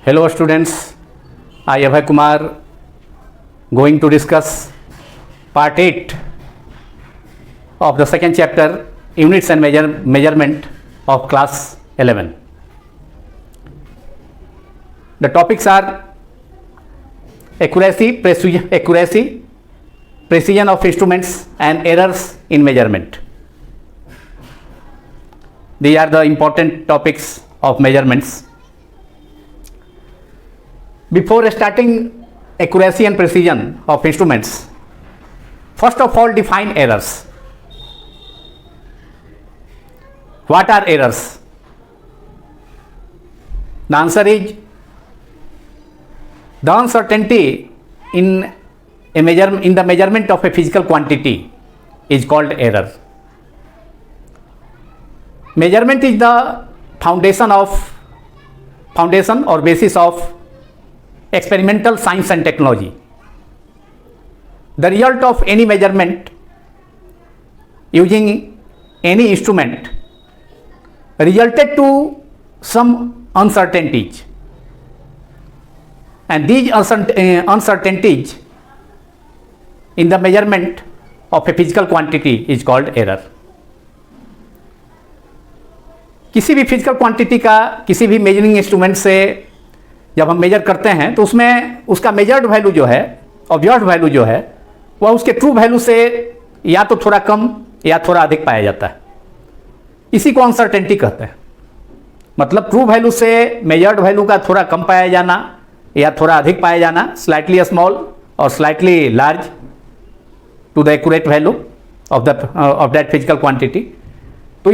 Hello students, I Abhay Kumar going to discuss part 8 of the second chapter Units and Measurement of class 11. The topics are accuracy, precision of instruments and errors in measurement. These are the important topics of measurements. Before starting accuracy and precision of instruments, first of all define errors. What are errors? The answer is the uncertainty in the measurement of a physical quantity is called error. Measurement is the foundation or basis of experimental science and technology. The result of any measurement using any instrument resulted to some uncertainties, and these uncertainties in the measurement of a physical quantity is called error. किसी भी physical quantity का किसी भी measuring instrument से जब हम major करते हैं तो उसमें उसका मेजर्ड वैल्यू जो है, ऑब्जर्व्ड वैल्यू जो है, वह उसके ट्रू वैल्यू से या तो थोड़ा कम या थोड़ा अधिक पाया जाता है. इसी को अनसर्टेनिटी कहते हैं. मतलब ट्रू वैल्यू से मेजर्ड वैल्यू का थोड़ा कम पाया जाना या थोड़ा अधिक पाया जाना, स्लाइटली स्मॉल और slightly large to the accurate value of that physical quantity. तो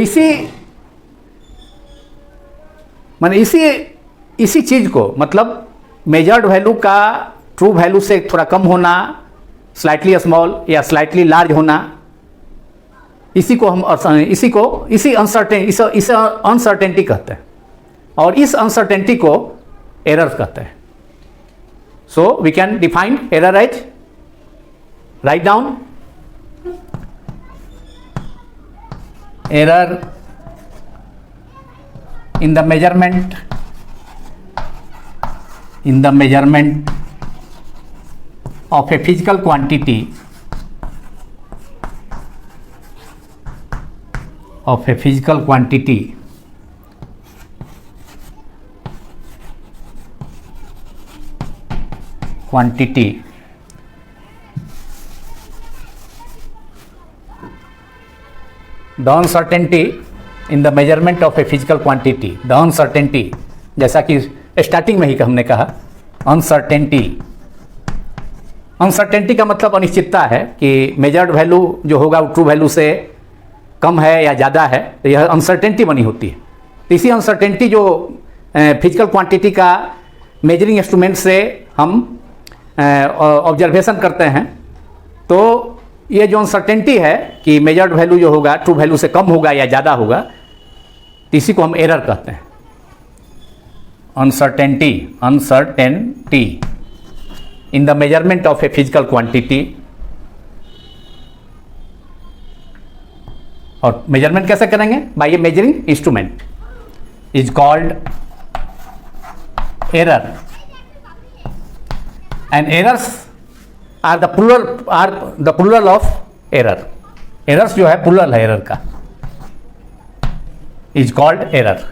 इसी चीज़ को, मतलब मेजर्ड वैल्यू का ट्रू वैल्यू से थोड़ा कम होना, स्लाइटली स्मॉल या स्लाइटली लार्ज होना, इसी अनसर्टेनिटी कहते हैं और इस अनसर्टेनिटी को एरर कहते हैं. So we can define error as, write down, error in the measurement of a physical quantity the uncertainty in the measurement of a physical quantity, the uncertainty, जैसा कि स्टार्टिंग में ही हमने कहा, अनसर्टेनिटी का मतलब अनिश्चितता है कि मेजर्ड वैल्यू जो होगा वो ट्रू वैल्यू से कम है या ज़्यादा है, तो यह अनसर्टेनिटी बनी होती है. तो इसी अनसर्टेनिटी जो फिजिकल क्वांटिटी का मेजरिंग इंस्ट्रूमेंट से हम ऑब्जर्वेशन करते हैं, तो ये जो अनसर्टेनिटी है कि मेजर्ड वैल्यू जो होगा ट्रू वैल्यू से कम होगा या ज़्यादा होगा, इसी को हम एरर कहते हैं. Uncertainty in the measurement of a physical quantity. और मेजरमेंट कैसे करेंगे? By a measuring instrument is called error. And errors are the plural of error. Errors जो है प्लूरल है एरर का, इज कॉल्ड एरर.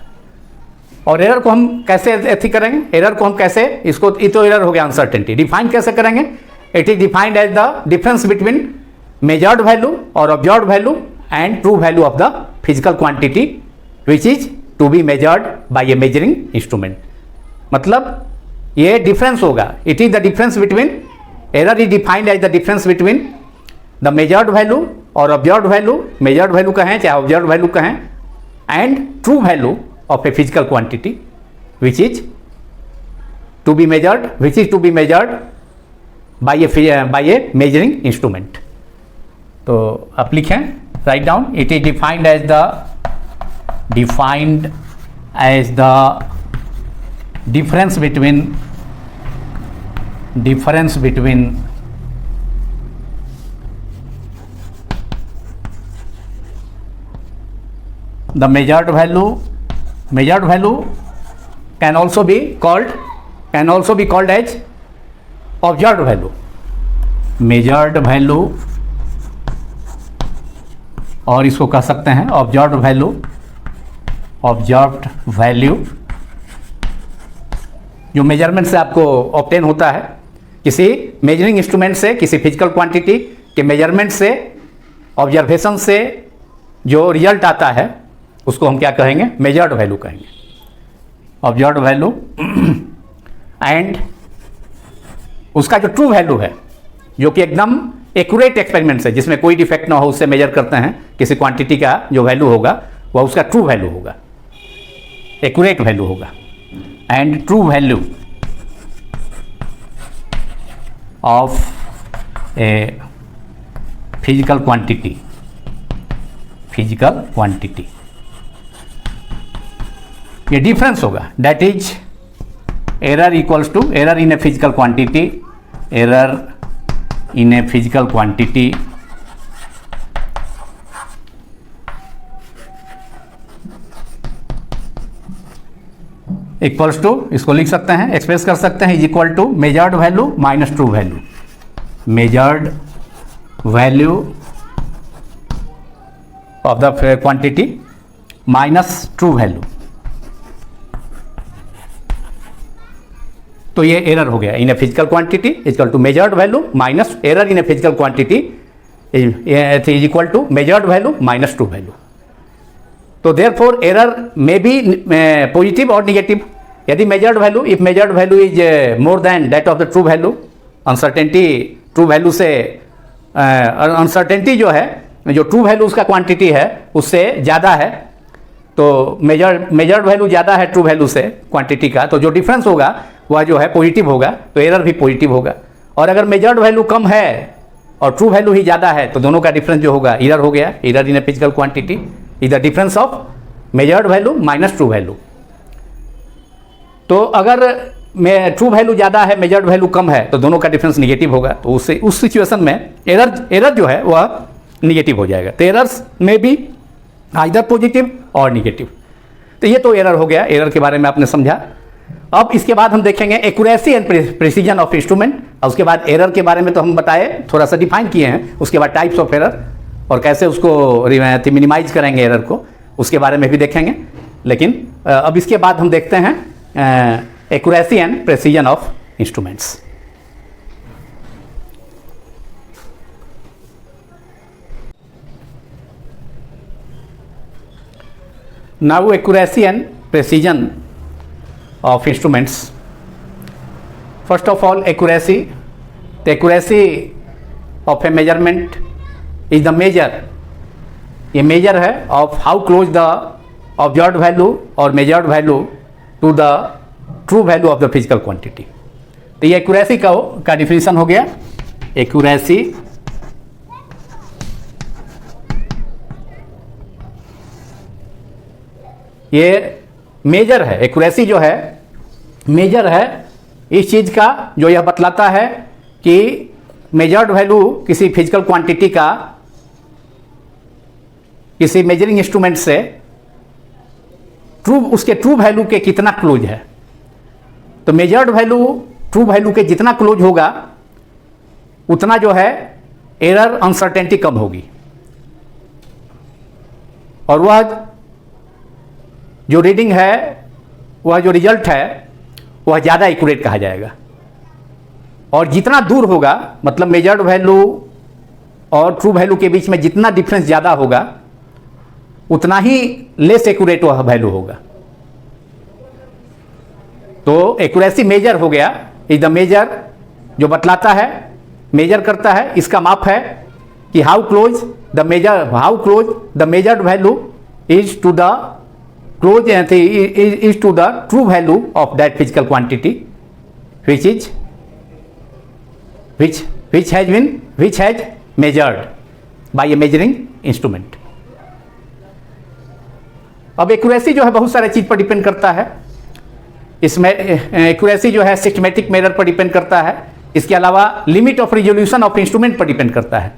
और एरर को हम कैसे एथी करेंगे? एरर को हम कैसे, इसको ये तो एरर हो गया अनसर्टेनिटी. डिफाइन कैसे करेंगे? It is defined as the difference between measured value और observed value and true value of the physical quantity which is to be measured by a measuring instrument. मतलब ये डिफरेंस होगा. It is the difference between, error is defined as the difference between the measured value और observed value, measured value कहें चाहे observed value कहें, and true value of a physical quantity which is to be measured by a measuring instrument. तो आप लिखें, write down, it is defined as the difference between the measured value can also be called can also be called as observed value, measured value, और इसको कह सकते हैं observed value, observed value जो measurement से आपको ऑब्टेन होता है, किसी मेजरिंग इंस्ट्रूमेंट से, किसी फिजिकल क्वांटिटी के मेजरमेंट से, ऑब्जर्वेशन से जो रिजल्ट आता है उसको हम क्या कहेंगे, मेजर्ड वैल्यू कहेंगे, ऑब्जर्व्ड वैल्यू। एंड उसका जो ट्रू वैल्यू है, जो कि एकदम एक्यूरेट एक्सपेरिमेंट से, जिसमें कोई डिफेक्ट ना हो, उससे मेजर करते हैं किसी क्वांटिटी का जो वैल्यू होगा वह उसका ट्रू वैल्यू होगा, एक्यूरेट वैल्यू होगा। And true value of a physical quantity, physical quantity, ये डिफरेंस होगा, that is error equals to error in a physical quantity, error in a physical quantity equals to, इसको लिख सकते हैं, express कर सकते हैं, is equal to measured value minus true value, measured value of the quantity minus true value. तो ये error हो गया, in a physical quantity equal to measured value minus error in a physical quantity is equal to measured value minus true value. तो therefore error may be positive और negative. यदि measured value, if measured value is more than that of the true value, uncertainty true value से uncertainty जो है, जो true value उसका quantity है उससे ज़्यादा है, तो मेजर्ड वैल्यू ज़्यादा है ट्रू वैल्यू से क्वांटिटी का, तो जो डिफरेंस होगा वह जो है पॉजिटिव होगा, तो एरर भी पॉजिटिव होगा। और अगर मेजर्ड वैल्यू कम है और ट्रू वैल्यू ही ज़्यादा है, तो दोनों का डिफरेंस जो होगा एरर हो गया, error in a physical quantity is the difference of measured value minus true value. तो अगर ट्रू वैल्यू ज़्यादा है, मेजर्ड वैल्यू कम है, तो दोनों का डिफरेंस निगेटिव होगा, तो उससे उस सिचुएशन में एरर जो है वह निगेटिव हो जाएगा। तो एरर्स में भी आइदर पॉजिटिव और निगेटिव। तो ये तो एरर हो गया, एरर के बारे में आपने समझा। अब इसके बाद हम देखेंगे accuracy and precision of instrument, और उसके बाद एरर के बारे में तो हम बताए, थोड़ा सा डिफाइन किए हैं, उसके बाद टाइप्स ऑफ एरर और कैसे उसको मिनिमाइज करेंगे एरर को, उसके बारे में भी देखेंगे। लेकिन अब इसके बाद हम देखते हैं accuracy and precision of instruments. Now accuracy and precision of instruments. First of all, accuracy. The accuracy of a measurement is the measure. ये measure है of how close the observed value or measured value to the true value of the physical quantity. तो ये accuracy का definition हो गया। Accuracy ये major है, accuracy जो है मेजर है इस चीज़ का, जो यह बतलाता है कि मेजर्ड वैल्यू किसी फिजिकल क्वांटिटी का किसी मेजरिंग इंस्ट्रूमेंट से उसके ट्रू वैल्यू के कितना क्लोज है। तो मेजर्ड वैल्यू ट्रू वैल्यू के जितना क्लोज होगा उतना जो है एरर अनसर्टेनिटी कम होगी, और वह जो रीडिंग है, वह जो रिजल्ट है वह ज़्यादा एक्यूरेट कहा जाएगा। और जितना दूर होगा, मतलब मेजर्ड वैल्यू और ट्रू वैल्यू के बीच में जितना डिफरेंस ज़्यादा होगा उतना ही लेस एक्यूरेट वह वैल्यू होगा। तो एक्यूरेसी मेजर हो गया, इज द मेजर जो बतलाता है, मेजर करता है, इसका माप है कि how close the measured value is to the close is to the true value of that physical quantity which has measured by a measuring instrument. अब एक्यूरेसी जो है बहुत सारे चीज़ पर डिपेंड करता है। इसमें एक्यूरेसी जो है सिस्टमेटिक मेजर पर डिपेंड करता है। इसके अलावा limit of resolution of instrument पर डिपेंड करता है,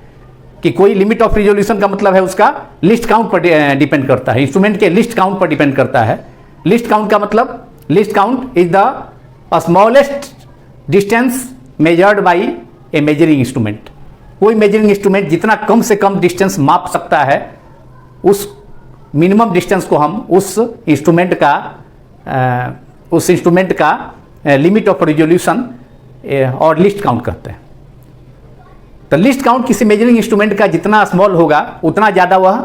कि कोई लिमिट ऑफ रिजोल्यूशन का मतलब है उसका लिस्ट काउंट पर डिपेंड करता है, इंस्ट्रूमेंट के लिस्ट काउंट पर डिपेंड करता है। लिस्ट काउंट का मतलब, list count is the smallest distance measured by A measuring instrument. कोई मेजरिंग इंस्ट्रूमेंट जितना कम से कम डिस्टेंस माप सकता है, उस मिनिमम डिस्टेंस को हम उस इंस्ट्रूमेंट का लिमिट ऑफ रिजोल्यूशन और लिस्ट काउंट कहते हैं। तो लिस्ट काउंट किसी मेजरिंग इंस्ट्रूमेंट का जितना स्मॉल होगा उतना ज़्यादा वह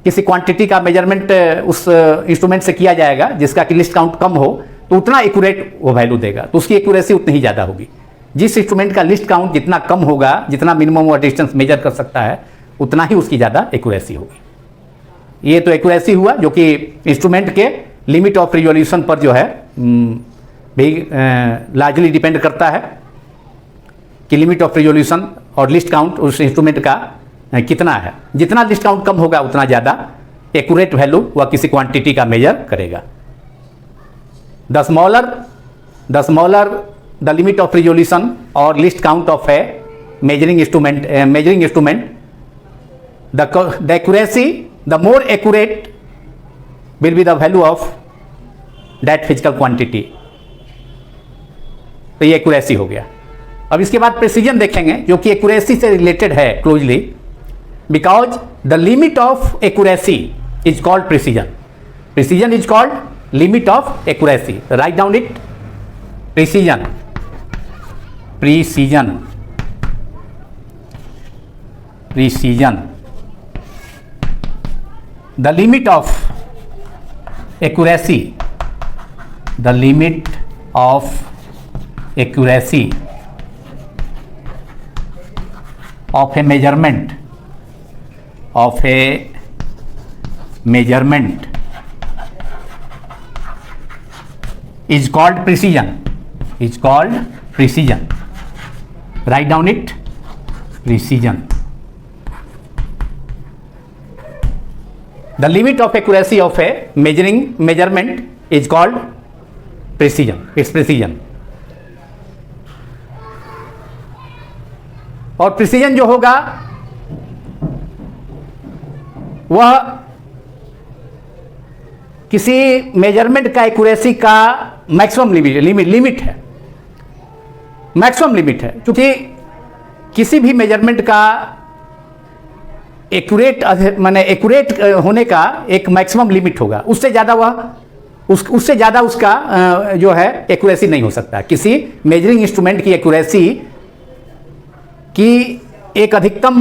किसी क्वांटिटी का मेजरमेंट उस इंस्ट्रूमेंट से किया जाएगा जिसका कि लिस्ट काउंट कम हो, तो उतना एक्यूरेट वो वैल्यू देगा, तो उसकी एक्यूरेसी उतनी ही ज़्यादा होगी। जिस इंस्ट्रूमेंट का लिस्ट काउंट जितना कम होगा, जितना मिनिमम वो डिस्टेंस मेजर कर सकता है, उतना ही उसकी ज़्यादा एक्यूरेसी होगी। ये तो एक्यूरेसी हुआ जो कि इंस्ट्रूमेंट के लिमिट ऑफ रिजोल्यूशन पर जो है भी लार्जली डिपेंड करता है कि लिमिट ऑफ रिजोल्यूशन और लिस्ट काउंट उस इंस्ट्रूमेंट का कितना है। जितना लिस्ट काउंट कम होगा उतना ज़्यादा एक्यूरेट वैल्यू वह किसी क्वांटिटी का मेजर करेगा। The smaller the limit of resolution और least count of a measuring instrument, the accuracy, the more accurate will be the value of that physical quantity। तो ये एक्यूरेसी हो गया। अब इसके बाद प्रेसिजन देखेंगे जो कि एक्यूरेसी से रिलेटेड है closely, because the limit of accuracy is called precision. Precision is called limit of accuracy. Write down it, precision, precision, precision, the limit of accuracy, the limit of accuracy of a measurement is called precision, write down it, precision। the limit of accuracy of a measurement is called precision, it's precision। और precision जो होगा वह किसी measurement का accuracy का maximum limit है, maximum limit है। क्योंकि किसी भी मेजरमेंट का एक्यूरेट होने का एक मैक्सिमम लिमिट होगा, उससे ज़्यादा उसका जो है एक्यूरेसी नहीं हो सकता। किसी मेजरिंग इंस्ट्रूमेंट की एक्यूरेसी कि एक अधिकतम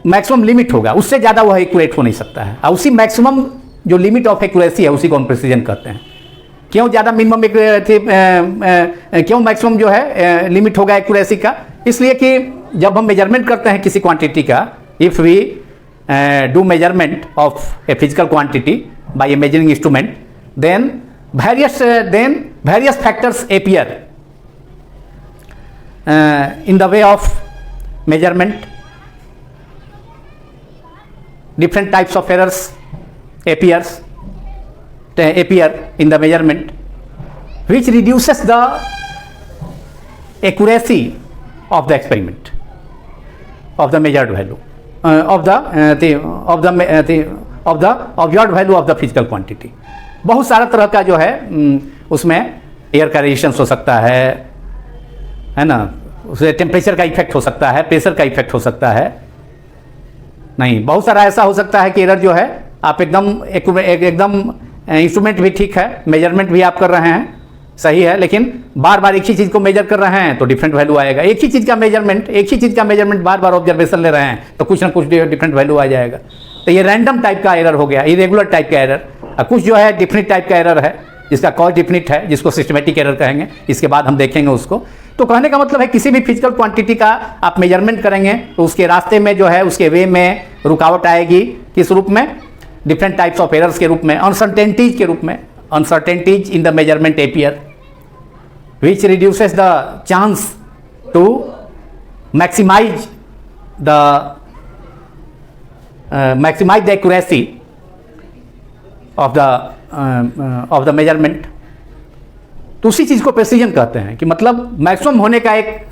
मैक्सिमम लिमिट होगा, उससे ज़्यादा वह एक्यूरेट हो नहीं सकता है। और उसी मैक्सिमम जो लिमिट ऑफ एक्यूरेसी है उसी को हम प्रिसीजन कहते हैं। क्यों ज़्यादा मिनिमम क्यों मैक्सिमम जो है लिमिट होगा एक्यूरेसी का? इसलिए कि जब हम मेजरमेंट करते हैं किसी क्वांटिटी का, if we do measurement of a physical quantity by a measuring instrument, then various factors appear in the way of measurement। different types of errors appear in the measurement, which reduces the accuracy of the experiment, of the measured value, of the observed value of the physical quantity। बहुत सारा तरह का जो है उसमें air का resistance हो सकता है ना, उससे टेम्परेचर का इफेक्ट हो सकता है, प्रेशर का इफेक्ट हो सकता है। नहीं, बहुत सारा ऐसा हो सकता है कि एरर जो है आप एकदम इंस्ट्रूमेंट भी ठीक है, मेजरमेंट भी आप कर रहे हैं, सही है, लेकिन बार बार एक ही चीज़ को मेजर कर रहे हैं तो डिफरेंट वैल्यू आएगा। एक ही चीज़ का मेजरमेंट बार बार ऑब्जर्वेशन ले रहे हैं तो कुछ ना कुछ डिफरेंट वैल्यू आ जाएगा। तो ये रैंडम टाइप का एरर हो गया, इरेगुलर टाइप का एरर। कुछ जो है डिफिनिट टाइप का एरर है जिसका कॉज डिफिनिट है, जिसको सिस्टमेटिक एरर कहेंगे, इसके बाद हम देखेंगे उसको। तो कहने का मतलब है किसी भी फिजिकल क्वांटिटी का आप मेजरमेंट करेंगे तो उसके रास्ते में जो है, उसके वे में रुकावट आएगी। किस रूप में? डिफरेंट टाइप्स ऑफ एरर्स के रूप में, अनसर्टेनिटीज के रूप में। Uncertainties in the measurement appear which reduces the chance to maximise the accuracy of the measurement. तो उसी चीज़ को प्रेसिजन कहते हैं कि मतलब मैक्सिमम होने का, एक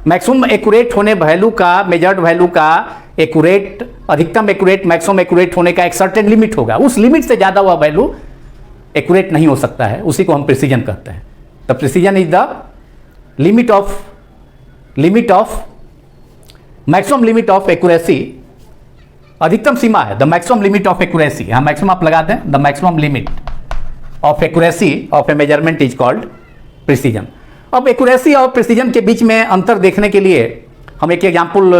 मैक्सिमम एक्यूरेट होने वैल्यू का, मेजर्ड वैल्यू का एक्यूरेट, अधिकतम एक्यूरेट, मैक्सिमम एक्यूरेट होने का एक सर्टेन लिमिट होगा। उस लिमिट से ज़्यादा वह वैल्यू एक्यूरेट नहीं हो सकता है, उसी को हम प्रिसीजन कहते हैं। The precision is the limit of maximum limit of accuracy, अधिकतम सीमा है। The maximum limit of accuracy, यहाँ मैक्सिमम आप लगा दें, the maximum limit of accuracy of A measurement is called precision. अब एक्यूरेसी और प्रिसीजन के बीच में अंतर देखने के लिए हम एक एग्जाम्पल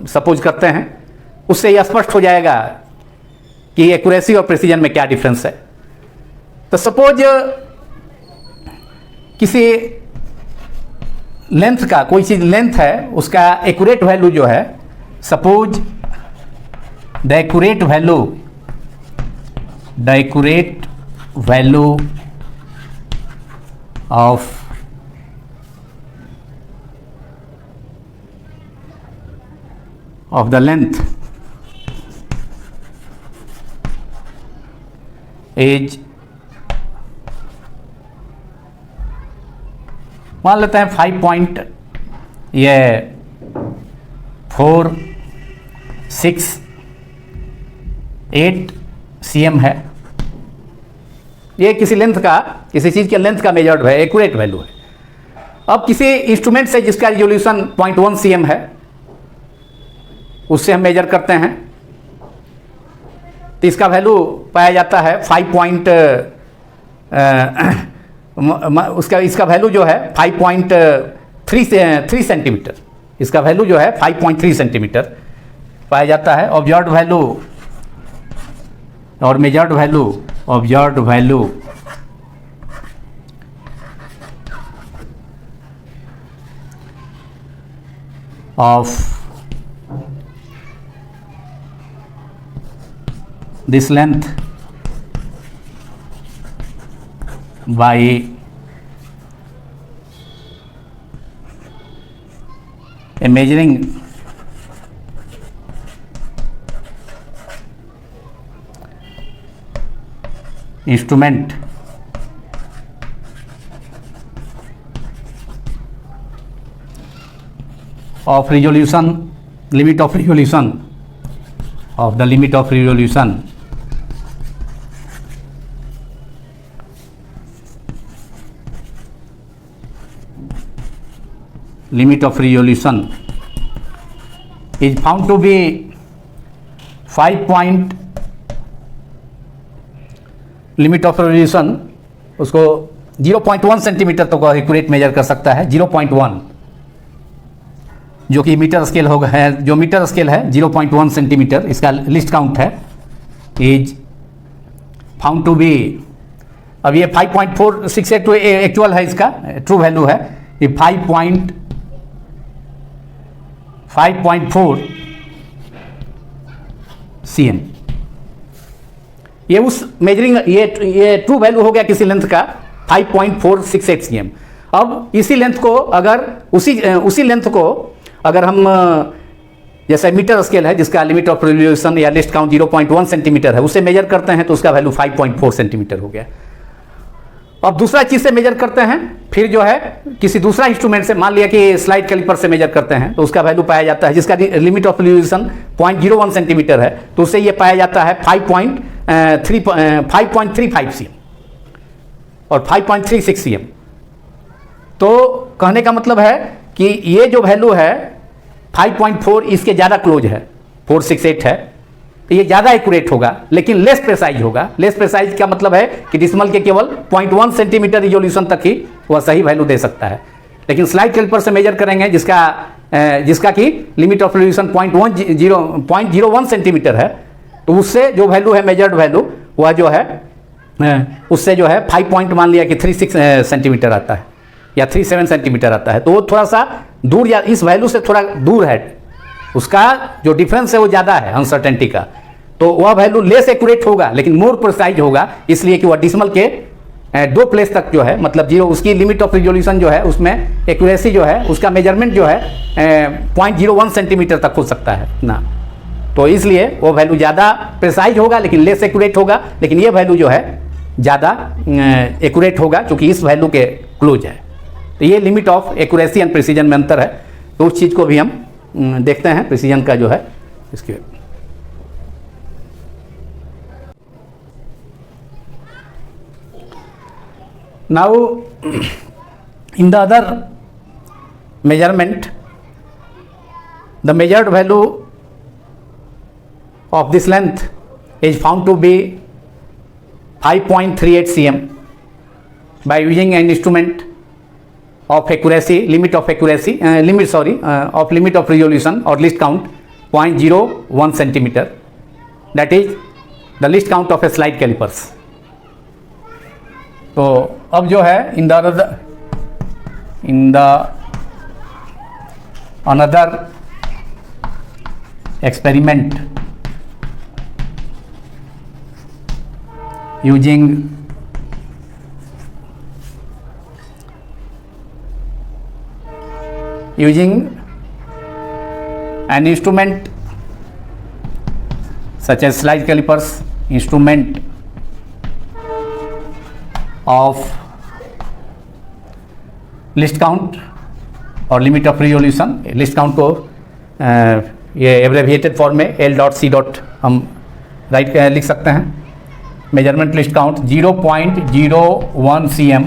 सपोज करते हैं, उससे यह स्पष्ट हो जाएगा कि एक्यूरेसी और प्रिसीजन में क्या डिफरेंस है। तो सपोज किसी लेंथ का, कोई चीज़ लेंथ है, उसका एक्यूरेट वैल्यू जो है, suppose the accurate value of the length is, मान लेते हैं 5.468 cm है। ये किसी लेंथ का, किसी चीज़ के लेंथ का मेजर्ड है, एक्यूरेट वैल्यू है। अब किसी इंस्ट्रूमेंट से जिसका रिजोल्यूशन 0.1 cm है, उससे हम मेजर करते हैं, तो इसका वैल्यू पाया जाता है इसका वैल्यू जो है 5.3 सेंटीमीटर, इसका वैल्यू जो है 5.3 सेंटीमीटर पाया जाता है। ऑब्जर्व्ड वैल्यू और measured value, observed value of this length by a measuring instrument of resolution, limit of resolution, of the limit of resolution is found to be 5 point limit of resolution, उसको 0.1 centimetre तक accurate major कर सकता है। 0.1 जो कि metre scale होगा है, जो मीटर स्केल है 0.1 सेंटीमीटर, इसका लिस्ट काउंट है, इज फाउंड टू बी, अब ये 5.468 एक्चुअल है, इसका ट्रू वैल्यू है, ये 5.4 cm, ये उस मेजरिंग, ये ट्रू वैल्यू हो गया किसी लेंथ का 5.468 cm। अब इसी लेंथ को अगर उसी लेंथ को अगर हम, जैसे मीटर स्केल है जिसका लिमिट ऑफ रिजोल्यूशन या लिस्ट काउंट 0.1 सेंटीमीटर है, उससे मेजर करते हैं तो उसका वैल्यू 5.4 सेंटीमीटर हो गया। अब दूसरा चीज़ से मेजर करते हैं, फिर जो है किसी दूसरा इंस्ट्रूमेंट से, मान लिया कि स्लाइड कैलिपर से मेजर करते हैं, तो उसका वैल्यू पाया जाता है, जिसका लिमिट ऑफ रिजोल्यूशन 0.01 सेंटीमीटर है, तो उससे ये पाया जाता है 5.35 cm और 5.36 cm। तो कहने का मतलब है कि ये जो वैल्यू है 5.4 इसके ज़्यादा क्लोज है, 468 है, तो ये ज़्यादा एक्यूरेट होगा, लेकिन लेस प्रेसाइज होगा। लेस प्रेसाइज का मतलब है कि डिसिमल के केवल 0.1 सेंटीमीटर रिजोल्यूशन तक ही वह सही वैल्यू दे सकता है। लेकिन स्लाइड कैलिपर से मेजर करेंगे जिसका कि लिमिट ऑफ रिजोल्यूशन 0.01 सेंटीमीटर है, तो उससे जो वैल्यू है मेजर्ड वैल्यू, वह जो है उससे जो है 5 पॉइंट मान लिया कि 36 सेंटीमीटर आता है या 37 सेंटीमीटर आता है, तो वो थोड़ा सा दूर, या इस वैल्यू से थोड़ा दूर है, उसका जो डिफरेंस है वो ज़्यादा है अनसर्टेनिटी का, तो वह वैल्यू लेस एक्यूरेट होगा लेकिन मोर प्रिसाइज होगा, इसलिए कि वह डिसिमल के 2 प्लेस तक जो है, मतलब जीरो, उसकी लिमिट ऑफ रिजोल्यूशन जो है उसमें एक्यूरेसी जो है, उसका मेजरमेंट जो है 0.01 सेंटीमीटर तक हो सकता है ना, तो इसलिए वो वैल्यू ज़्यादा प्रिसाइज होगा लेकिन लेस एक्यूरेट होगा, लेकिन ये वैल्यू जो है ज़्यादा एक्यूरेट होगा क्योंकि इस वैल्यू के क्लोज है। तो ये limit of accuracy and precision में अंतर है, तो उस चीज़ को भी हम देखते हैं, प्रिसीजन का जो है इसके। now in the other measurement, the measured value of this length is found to be 5.38 cm by using an instrument of accuracy, limit of resolution or least count 0.01 centimeter, that is the least count of a slide calipers. तो अब जो है in the another experiment using an instrument such as slide calipers, instrument of list count और limit of resolution, list count को ये एब्रेविएटेड form में L.C. हम लिख सकते हैं. Measurement list count 0.01 cm.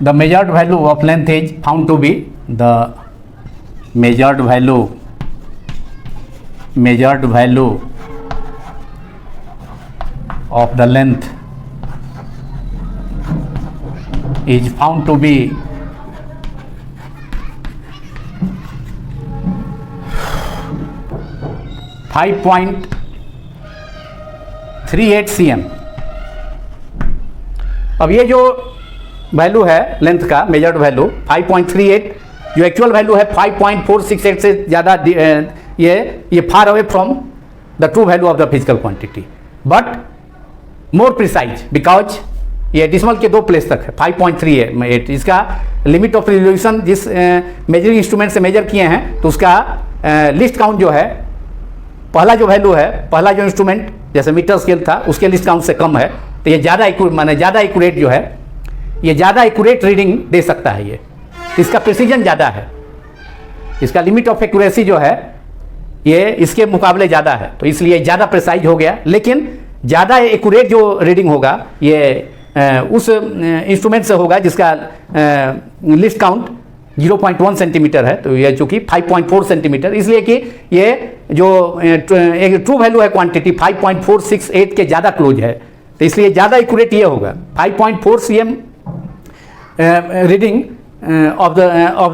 The measured value of length is found to be the measured value of the length is found to be 5.38 cm. अब ये जो वैल्यू है लेंथ का मेजर्ड वैल्यू 5.38, जो एक्चुअल वैल्यू है 5.468 से ज़्यादा, ये far away from the true value of the physical quantity, but more precise because ये डिसिमल के 2 प्लेस तक है. 5.38 इसका लिमिट ऑफ रिजोल्यूशन जिस मेजरिंग इंस्ट्रूमेंट से मेजर किए हैं तो उसका लिस्ट काउंट जो है, पहला जो वैल्यू है, पहला जो इंस्ट्रूमेंट जैसे मीटर स्केल था उसके लिस्ट काउंट से कम है, तो ये ज़्यादा एक्यूरेट जो है, ये ज़्यादा एक्यूरेट रीडिंग दे सकता है. ये इसका प्रिसीजन ज़्यादा है, इसका लिमिट ऑफ एक्यूरेसी जो है ये इसके मुकाबले ज़्यादा है, तो इसलिए ज़्यादा प्रिसाइज हो गया. लेकिन ज़्यादा एक्यूरेट जो रीडिंग होगा ये उस इंस्ट्रूमेंट से होगा जिसका लिस्ट काउंट 0.1 सेंटीमीटर है, तो ये चूँकि 5.4 सेंटीमीटर, इसलिए कि ये जो एक ट्रू वैल्यू है क्वांटिटी 5.468 के ज़्यादा क्लोज है, तो इसलिए ज़्यादा एक्यूरेट ये होगा. 5.4 cm reading of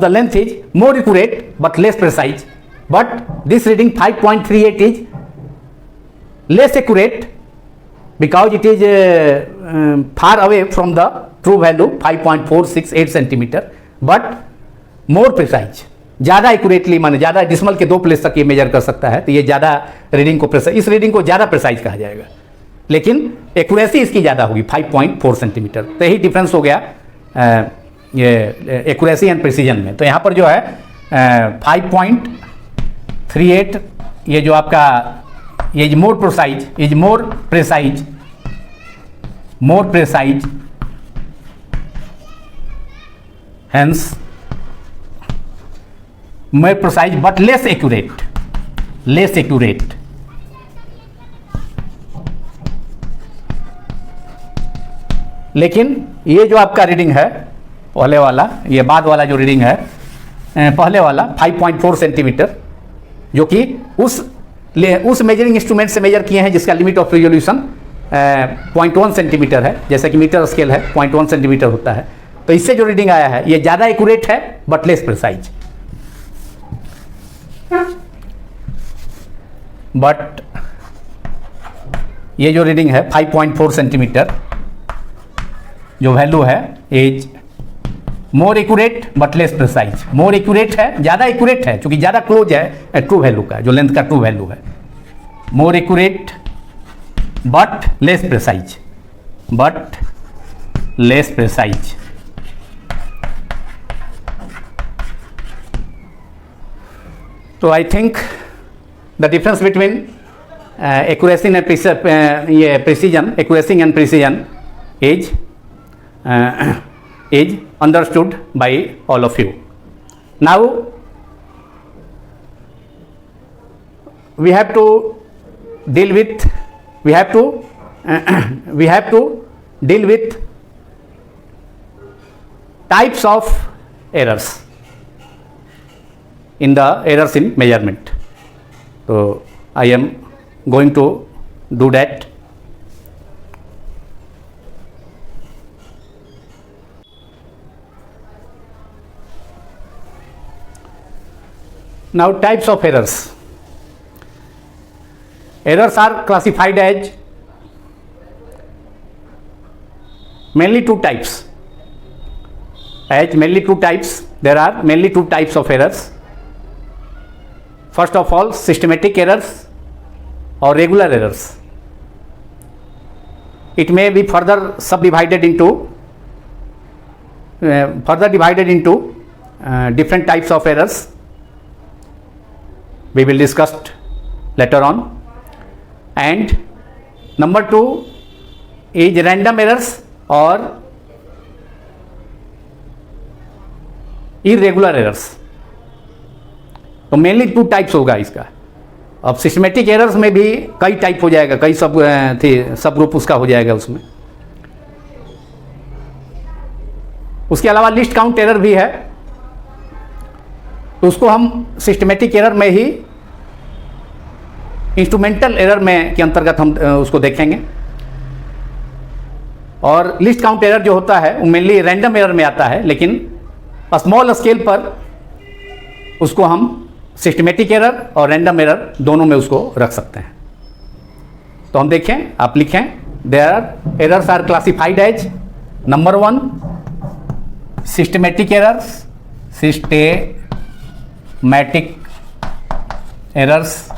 the length is more accurate but less precise, but this reading 5.38 is less accurate because it is far away from the true value 5.468 centimeter, but more precise, ज़्यादा accurately, माने ज़्यादा decimal के 2 place तक ये major कर सकता है, तो ये ज़्यादा रीडिंग को इस रीडिंग को ज़्यादा प्रिसाइज कहा जाएगा, लेकिन एक्यूरेसी इसकी ज़्यादा होगी 5.4 सेंटीमीटर. तो यही डिफरेंस हो गया ये एक्यूरेसी एंड प्रिसीजन में. तो यहाँ पर जो है 5.38 ये जो आपका ये more precise hence more precise but less accurate. लेकिन ये जो आपका रीडिंग है पहले वाला, ये बाद वाला जो रीडिंग है पहले वाला 5.4 सेंटीमीटर, जो कि उस मेजरिंग इंस्ट्रूमेंट से मेजर किए हैं जिसका लिमिट ऑफ रिजोल्यूशन 0.1 सेंटीमीटर है, जैसे कि मीटर स्केल है 0.1 सेंटीमीटर होता है, तो इससे जो रीडिंग आया है ये ज़्यादा एक्यूरेट है बट लेस प्रिसाइज. बट ये जो रीडिंग है 5.4 सेंटीमीटर जो वैल्यू है is more accurate but less precise. More accurate है, ज़्यादा एक्यूरेट है क्योंकि ज़्यादा क्लोज है ट्रू वैल्यू का, जो लेंथ का ट्रू वैल्यू है. More accurate but less precise. तो I think the difference between accuracy and precision is understood by all of you. Now we have to we have to deal with types of errors in the errors in measurement. So I am going to do that. Now, types of errors. Errors are classified as mainly two types. There are mainly two types of errors. First of all, systematic errors or regular errors. It may be further subdivided into different types of errors. We will discuss later on. And number two is random errors or irregular errors. तो mainly two types होगा इसका. अब systematic errors में भी कई type हो जाएगा, कई सब ग्रुप उसका हो जाएगा उसमें. उसके अलावा लिस्ट काउंट एरर भी है, तो उसको हम सिस्टमेटिक एरर में ही इंस्ट्रूमेंटल एरर में के अंतर्गत हम उसको देखेंगे. और लिस्ट काउंट एरर जो होता है वो मेनली रैंडम एरर में आता है, लेकिन स्मॉल स्केल पर उसको हम सिस्टमेटिक एरर और रैंडम एरर दोनों में उसको रख सकते हैं. तो हम देखें, आप लिखें, there errors are classified as number 1 systematic errors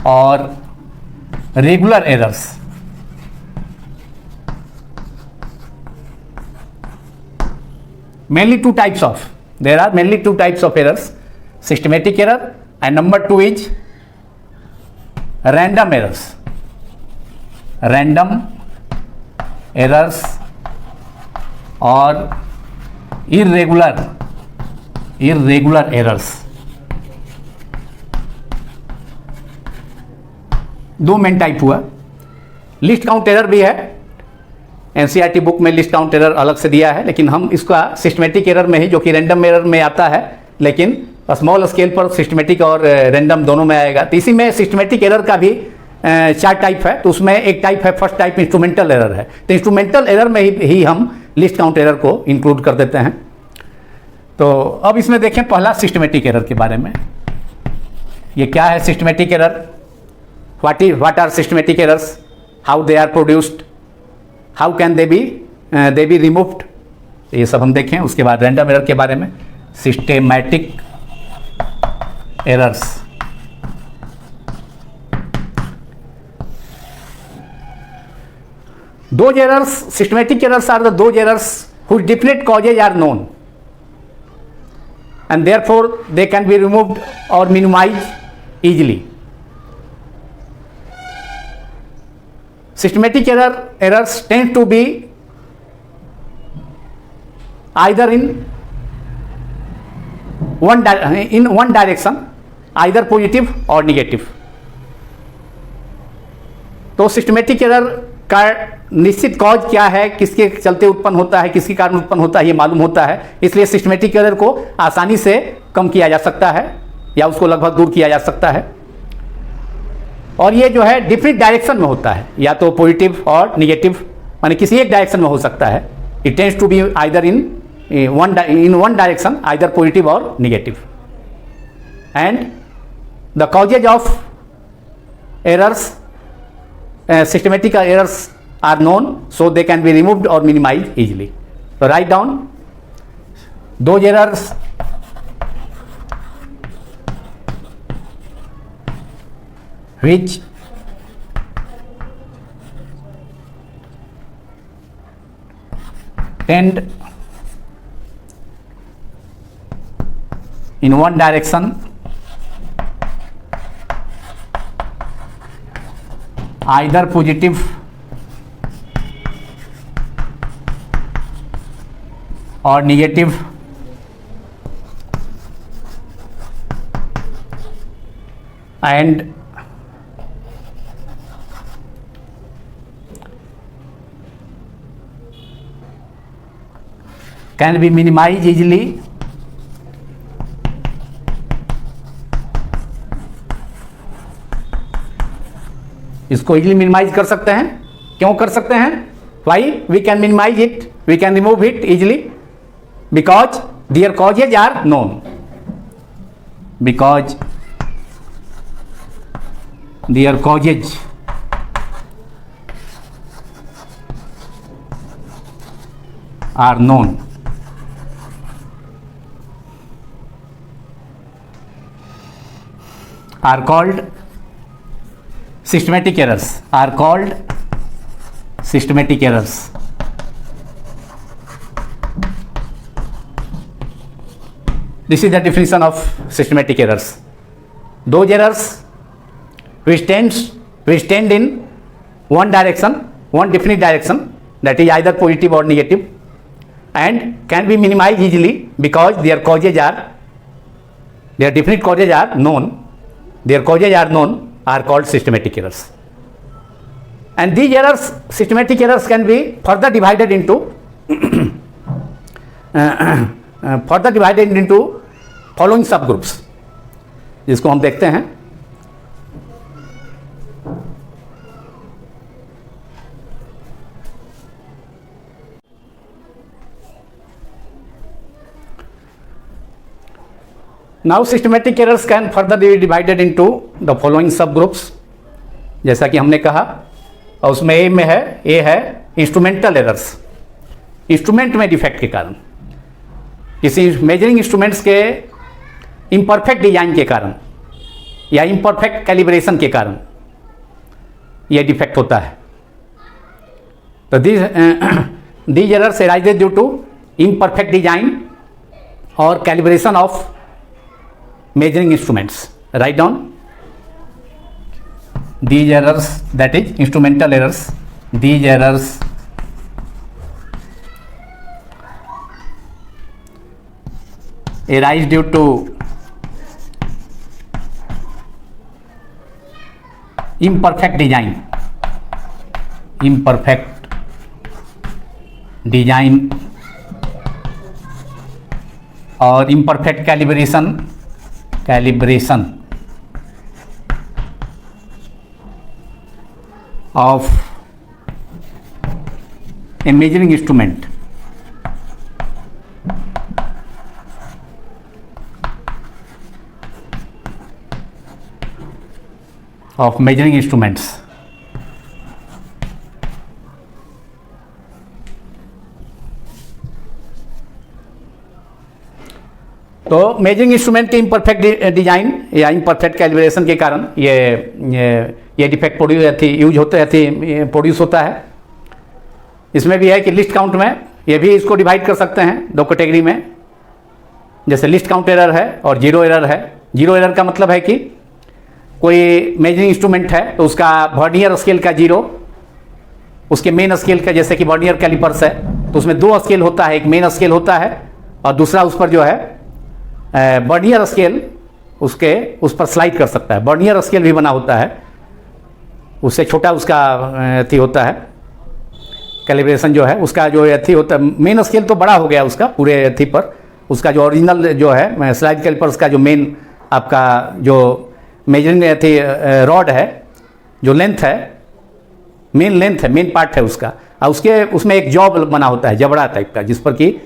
और regular errors. Mainly two types of, there are mainly two types of errors, systematic error and number 2 is random errors. Random errors or irregular errors. दो main type हुआ. List count error भी है, NCERT book में list count error अलग से दिया है, लेकिन हम इसका सिस्टमेटिक एरर में ही, जो कि रैंडम एरर में आता है, लेकिन स्मॉल स्केल पर सिस्टमेटिक और रैंडम दोनों में आएगा. तो इसी में सिस्टमेटिक एरर का भी 4 टाइप है. तो उसमें एक टाइप है, फर्स्ट टाइप इंस्ट्रूमेंटल एरर है. तो इंस्ट्रूमेंटल एरर में ही हम लिस्ट काउंट एरर को इंक्लूड कर देते हैं. तो अब इसमें देखें पहला सिस्टमेटिक एरर के बारे में. ये क्या है systematic error? What are systematic errors? How they are produced? How can they be removed? ये सब हम देखें. उसके बाद रैंडम एरर के बारे में. Systematic errors. Those errors, systematic errors are those errors whose definite causes are known and therefore they can be removed or minimized easily. Systematic errors tend to be either in one direction, either positive or negative. तो systematic error का निश्चित cause क्या है, किसके चलते उत्पन्न होता है, किसके कारण उत्पन्न होता है, ये मालूम होता है. इसलिए सिस्टमेटिक एरर को आसानी से कम किया जा सकता है या उसको लगभग दूर किया जा सकता है. और ये जो है डिफरेंट डायरेक्शन में होता है, या तो पॉजिटिव और निगेटिव, माने किसी एक डायरेक्शन में हो सकता है. It tends to be either in one direction, either positive और negative. And the causes of errors, systematic errors are known, so they can be removed or minimized easily. So write down those errors which tend in one direction, either positive or negative, and can be minimise easily इसको easily minimise कर सकते हैं। क्यों कर सकते हैं? Why we can minimise it, we can remove it easily because their causes are known, because their causes are known. Are called systematic errors, are called systematic errors. This is the definition of systematic errors. Those errors which tend in one direction, one definite direction, that is either positive or negative, and can be minimized easily because their definite causes are known, their causes are known, are called systematic errors. And these errors, systematic errors, can be further divided into following subgroups, जिसको हम देखते हैं। Now systematic errors can further be divided into the following subgroups, जैसा कि हमने कहा, और उसमें ए है इंस्ट्रूमेंटल एरर्स। इंस्ट्रूमेंट में डिफेक्ट के कारण, किसी मेजरिंग इंस्ट्रूमेंट्स के इम्परफेक्ट डिजाइन के कारण या इम्परफेक्ट कैलिब्रेशन के कारण यह डिफेक्ट होता है। तो these errors arise due to imperfect design or calibration of measuring instruments. Write down these errors, that is instrumental errors. These errors arise due to imperfect design, or imperfect calibration of a measuring instrument. Of measuring instruments. तो measuring instrument के imperfect design या imperfect calibration के कारण ये defect produce होता है। इसमें भी है कि लिस्ट काउंट में ये भी इसको डिवाइड कर सकते हैं दो कैटेगरी में, जैसे लिस्ट काउंट एरर है और जीरो एरर है। जीरो एरर का मतलब है कि कोई मेजरिंग इंस्ट्रूमेंट है तो उसका वर्नियर स्केल का जीरो, उसके मेन स्केल का, जैसे कि वर्नियर कैलिपर्स है तो उसमें दो स्केल होता है, एक मेन स्केल होता है और दूसरा उस पर जो है वर्नियर स्केल उस पर स्लाइड कर सकता है। वर्नियर स्केल भी बना होता है, उससे छोटा उसका अथी होता है, कैलिब्रेशन जो है उसका जो अथी होता है। मेन स्केल तो बड़ा हो गया उसका पूरे अथी पर, उसका जो ओरिजिनल जो है स्लाइड कैलिपर्स का जो मेन आपका जो मेजरिंग अथी रॉड है, जो लेंथ है, मेन पार्ट है उसका, और उसमें एक जॉब बना होता है जबड़ा टाइप का, जिस पर कि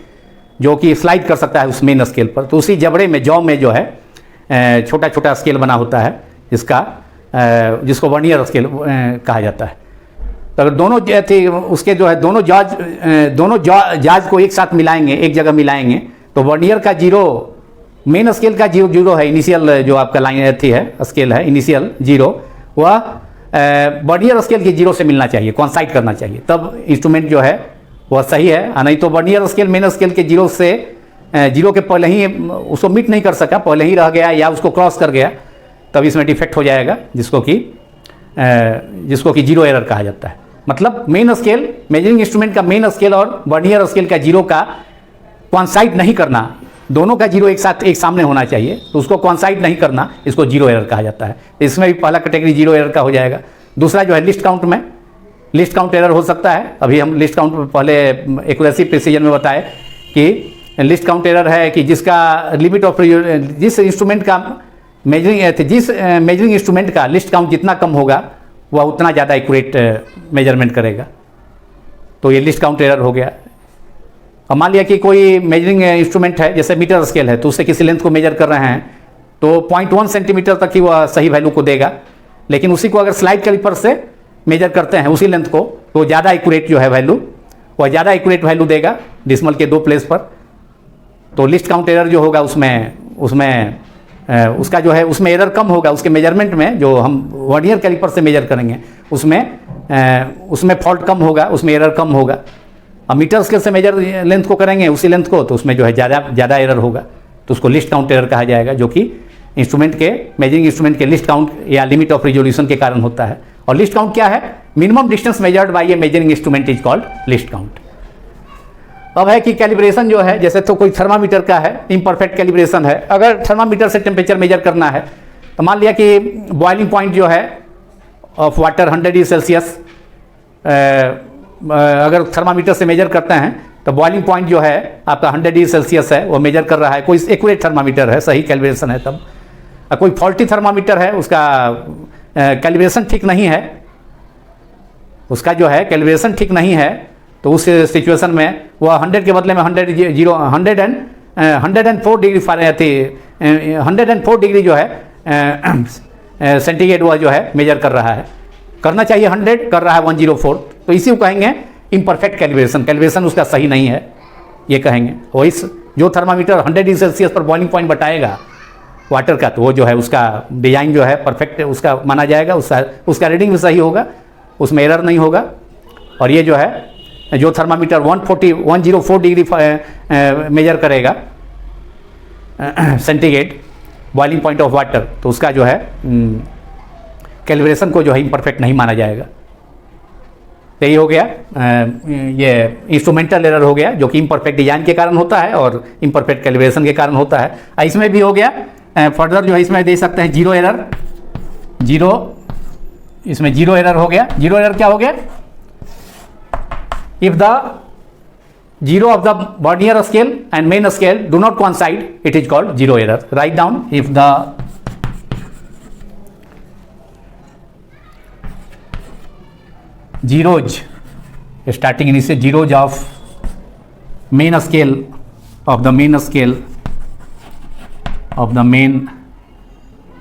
जो कि स्लाइड कर सकता है उस मेन स्केल पर। तो उसी जबड़े में जॉब में जो है छोटा छोटा स्केल बना होता है जिसको वर्नियर स्केल कहा जाता है। तो अगर दोनों थी उसके जो है दोनों जाज को एक साथ मिलाएंगे, एक जगह मिलाएंगे, तो वर्नियर का जीरो, मेन स्केल का जीरो है, इनिशियल जो आपका लाइन थी है स्केल है इनिशियल जीरो, वह वर्नियर स्केल के जीरो से मिलना चाहिए, कॉन्साइड करना चाहिए, तब इंस्ट्रूमेंट जो है वह सही है। नहीं तो वर्नियर स्केल मेन स्केल के जीरो से जीरो के पहले ही उसको मीट नहीं कर सका, पहले ही रह गया या उसको क्रॉस कर गया, तब इसमें डिफेक्ट हो जाएगा, जिसको कि जीरो एरर कहा जाता है। मतलब मेन स्केल, मेजरिंग इंस्ट्रूमेंट का मेन स्केल और वर्नियर स्केल का जीरो का कॉन्साइड नहीं करना, दोनों का जीरो एक साथ एक सामने होना चाहिए, तो उसको कॉन्साइड नहीं करना, इसको जीरो एरर कहा जाता है। इसमें भी पहला कैटेगरी जीरो एरर का हो जाएगा। दूसरा जो है लिस्ट काउंट में, लिस्ट काउंट एरर हो सकता है। अभी हम लिस्ट काउंट पहले एक्यूरेसी प्रिसीजन में बताए कि लिस्ट काउंट एरर है कि जिसका लिमिट ऑफ जिस इंस्ट्रूमेंट का मेजरिंग इंस्ट्रूमेंट का लिस्ट काउंट जितना कम होगा वह उतना ज़्यादा एक्यूरेट मेजरमेंट करेगा। तो ये लिस्ट काउंट एरर हो गया। अब मान लिया कि कोई मेजरिंग इंस्ट्रूमेंट है, जैसे मीटर स्केल है, तो उससे किसी लेंथ को मेजर कर रहे हैं तो 0.1 सेंटीमीटर तक ही वह सही वैल्यू को देगा, लेकिन उसी को अगर स्लाइड कैलिपर से मेजर करते हैं उसी लेंथ को तो ज़्यादा एक्यूरेट जो है वैल्यू, वह ज़्यादा एक्यूरेट वैल्यू देगा डिसमल के 2 प्लेस पर। तो लिस्ट काउंट एरर जो होगा उसका जो है उसमें एरर कम होगा, उसके मेजरमेंट में जो हम वर्नियर कैलिपर से मेजर करेंगे उसमें फॉल्ट कम होगा, उसमें एरर कम होगा। अब मीटर स्केल से मेजर लेंथ को करेंगे उसी लेंथ को तो उसमें जो है ज़्यादा एरर होगा, तो उसको लिस्ट काउंट एरर कहा जाएगा, जो कि मेजरिंग इंस्ट्रूमेंट के लिस्ट काउंट या लिमिट ऑफ रिजोल्यूशन के कारण होता है। और लिस्ट काउंट क्या है? Minimum distance measured by a measuring instrument is called list count. अब है कि कैलिब्रेशन जो है, जैसे तो कोई थर्मामीटर का है, इम्परफेक्ट कैलिब्रेशन है। अगर थर्मामीटर से टेम्परेचर मेजर करना है तो मान लिया कि बॉइलिंग पॉइंट जो है ऑफ वाटर 100 डिग्री सेल्सियस, अगर थर्मामीटर से मेजर करते हैं तो बॉइलिंग पॉइंट जो है आपका 100 डिग्री सेल्सियस है, वो मेजर कर रहा है। कोई एक्यूरेट थर्मामीटर है, सही कैलिब्रेशन है तब। कोई फॉल्टी थर्मामीटर है, उसका कैलिब्रेशन ठीक नहीं है, उसका जो है कैलिब्रेशन ठीक नहीं है, तो उस सिचुएशन में वह 100 के बदले में 104 डिग्री 104 डिग्री जो है सेंटीग्रेड वह जो है मेजर कर रहा है। करना चाहिए 100, कर रहा है 104, तो इसी को कहेंगे इम्परफेक्ट कैलिब्रेशन। कैलिब्रेशन उसका सही नहीं है ये कहेंगे। और इस जो थर्मामीटर 100 डिग्री सेल्सियस पर बॉइलिंग पॉइंट बताएगा वाटर का, तो वो जो है उसका डिजाइन जो है परफेक्ट उसका माना जाएगा, उसका रीडिंग भी सही होगा, उसमें एरर नहीं होगा। और ये जो है जो थर्मामीटर 104 डिग्री मेजर करेगा centigrade boiling point of water, तो उसका जो है कैलिब्रेशन को जो है इम्परफेक्ट नहीं माना जाएगा। तो ये हो गया, ये इंस्ट्रूमेंटल एरर हो गया, जो कि इम्परफेक्ट डिजाइन के कारण होता है और इम्परफेक्ट कैलिब्रेशन के कारण होता है। इसमें भी हो गया। फर्दर जो है इसमें दे सकते हैं जीरो एरर। इसमें जीरो एरर हो गया। जीरो एरर क्या हो गया? If the zero of the vernier scale and main scale do not coincide, it is called zero error. Write down, if the zeros, starting in से zeros of main scale of the main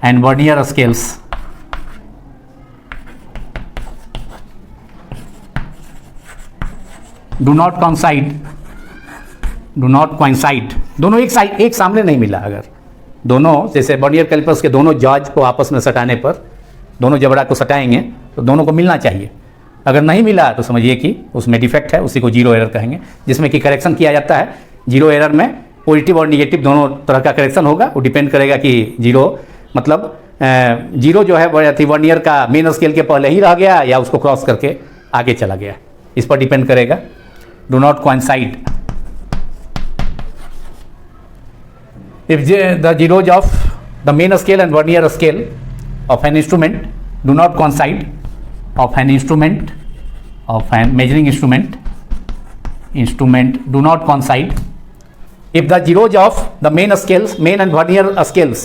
and vernier scales do not coincide, दोनों एक सामने नहीं मिला। अगर दोनों, जैसे vernier callipers के दोनों जॉज को आपस में सटाने पर, दोनों जबड़ा को सटाएंगे तो दोनों को मिलना चाहिए। अगर नहीं मिला तो समझिए कि उसमें डिफेक्ट है, उसी को जीरो एरर कहेंगे, जिसमें कि करेक्शन किया जाता है। जीरो एरर में पॉजिटिव और निगेटिव दोनों तरह का करेक्शन होगा। वो डिपेंड करेगा कि जीरो मतलब जीरो जो है वर्नियर का मेन स्केल के पहले ही रह गया या उसको क्रॉस करके आगे चला गया, इस पर डिपेंड करेगा। Do not coincide. If the zeros of the main scale and vernier scale of an instrument do not coincide, of an measuring instrument do not coincide. If the zeros of the main and vernier scales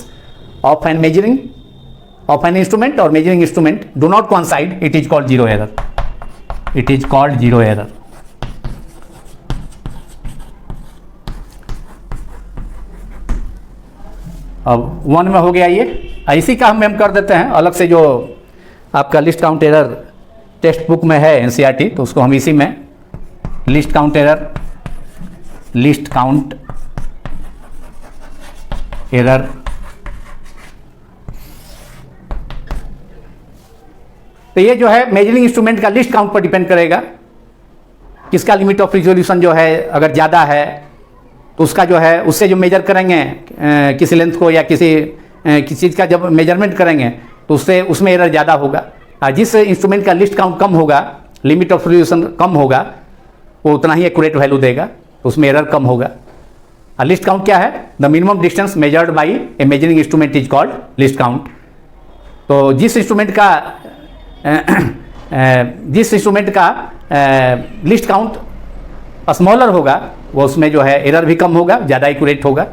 of an instrument or measuring instrument do not coincide, it is called zero error. It is called zero error. अब 1 में हो गया ये। इसी का हम कर देते हैं अलग से, जो आपका list count error text book में है एनसीईआरटी, तो उसको हम इसी में लिस्ट काउंट एरर तो ये जो है मेजरिंग इंस्ट्रूमेंट का लिस्ट काउंट पर डिपेंड करेगा। किसका लिमिट ऑफ रिजोल्यूशन जो है अगर ज़्यादा है तो उसका जो है उससे जो मेजर करेंगे किसी लेंथ को या किसी चीज़ का जब मेजरमेंट करेंगे तो उसमें एरर ज़्यादा होगा। जिस इंस्ट्रूमेंट का लिस्ट काउंट कम होगा, लिमिट ऑफ रिजोल्यूशन कम होगा, वो उतना ही एक्यूरेट वैल्यू देगा, तो उसमें एरर कम होगा। लिस्ट काउंट क्या है? The minimum distance measured by A measuring instrument is called list count. तो जिस इंस्ट्रूमेंट का लिस्ट काउंट स्मॉलर होगा वो उसमें जो है एरर भी कम होगा, ज़्यादा एक्यूरेट होगा।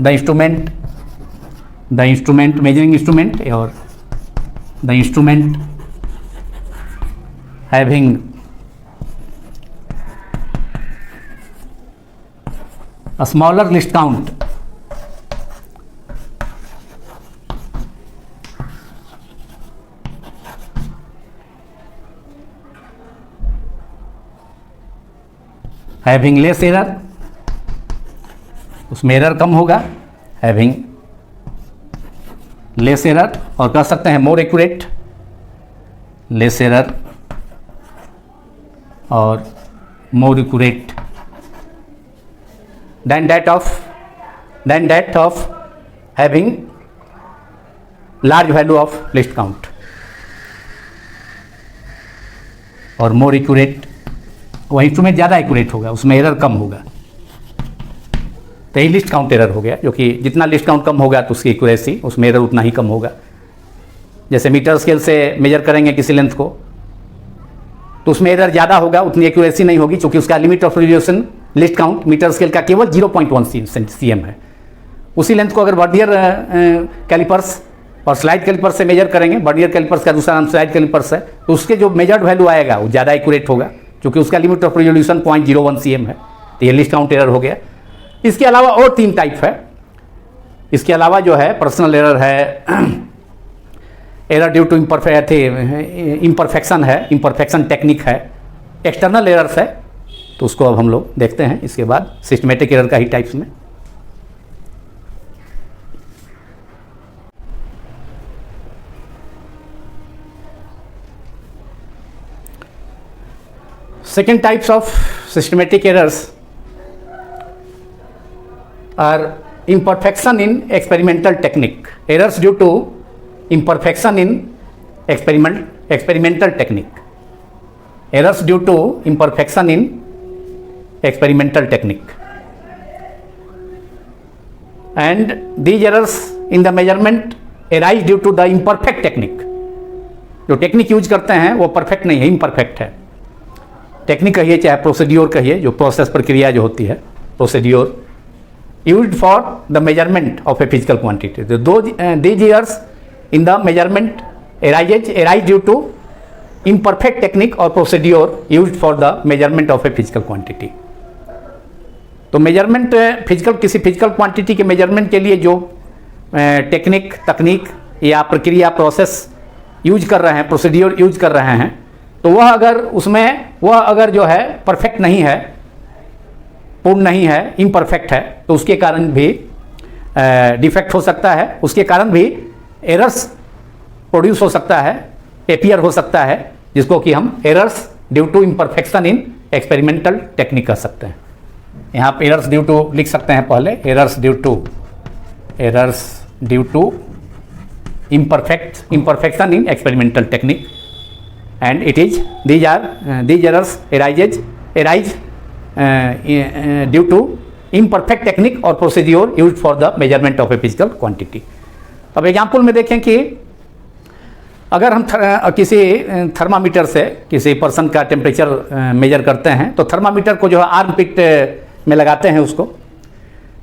द इंस्ट्रूमेंट मेजरिंग इंस्ट्रूमेंट और the instrument having a smaller list count having less error, उसमें एरर कम होगा, having less error, और कह सकते हैं more accurate, less error और more accurate than that of having large value of list count, और more accurate, वह instrument ज़्यादा एक्यूरेट होगा, उसमें एरर कम होगा। तो यही लिस्ट काउंट एरर हो गया, जो कि जितना लिस्ट काउंट कम होगा तो उसकी एक्यूरेसी, उसमें एरर उतना ही कम होगा। जैसे मीटर स्केल से मेजर करेंगे किसी लेंथ को तो उसमें एरर ज़्यादा होगा, उतनी एक्यूरेसी नहीं होगी, क्योंकि उसका limit of radiation least count metre scale का केवल 0.1 cm है। उसी लेंथ को अगर वर्नियर कैलिपर्स और स्लाइड कैलिपर्स से मेजर करेंगे, वर्नियर कैलिपर्स का दूसरा नाम स्लाइड कैलिपर्स है, तो उसके जो मेजर्ड वैल्यू आएगा वो ज़्यादा एक्यूरेट होगा, क्योंकि उसका लिमिट ऑफ रेजोल्यूशन 0.01 cm है। तो ये लिस्ट काउंट एरर हो गया। इसके अलावा और 3 टाइप है। इसके अलावा जो है पर्सनल एरर है, एरर ड्यू टू इम्परफेक्शन है, इम्परफेक्शन टेक्निक है, एक्सटर्नल एरर्स है। तो उसको अब हम लोग देखते हैं इसके बाद सिस्टमेटिक एरर का ही टाइप्स में। Second types of systematic errors are imperfection in experimental technique. Errors due to imperfection in experimental technique. Errors due to imperfection in experimental technique. And these errors in the measurement arise due to the imperfect technique. जो technique use करते हैं वो perfect नहीं है, imperfect है। Technique कहिए चाहे procedure कहिए, जो प्रोसेस प्रक्रिया जो होती है, procedure used for the measurement of a physical quantity. These errors in the measurement arise due to imperfect technique और procedure used for the measurement of a physical quantity। तो मेजरमेंट किसी physical quantity के measurement के लिए जो technique, तकनीक या प्रक्रिया, प्रोसेस यूज कर रहे हैं, प्रोसीड्योर यूज कर रहे हैं, तो वह अगर जो है परफेक्ट नहीं है, पूर्ण नहीं है, इम्परफेक्ट है, तो उसके कारण भी डिफेक्ट हो सकता है, उसके कारण भी एरर्स प्रोड्यूस हो सकता है, एपियर हो सकता है, जिसको कि हम errors due to imperfection in experimental technique कर सकते हैं। यहाँ पे एरर्स ड्यू टू लिख सकते हैं पहले, errors due to imperfection in experimental technique, and these errors arise due to imperfect technique or procedure used for the measurement of a physical quantity। अब एग्जाम्पल में देखें कि अगर हम किसी थर्मामीटर से किसी पर्सन का टेम्परेचर मेजर करते हैं, तो थर्मामीटर को जो है आर्म पिट में लगाते हैं उसको,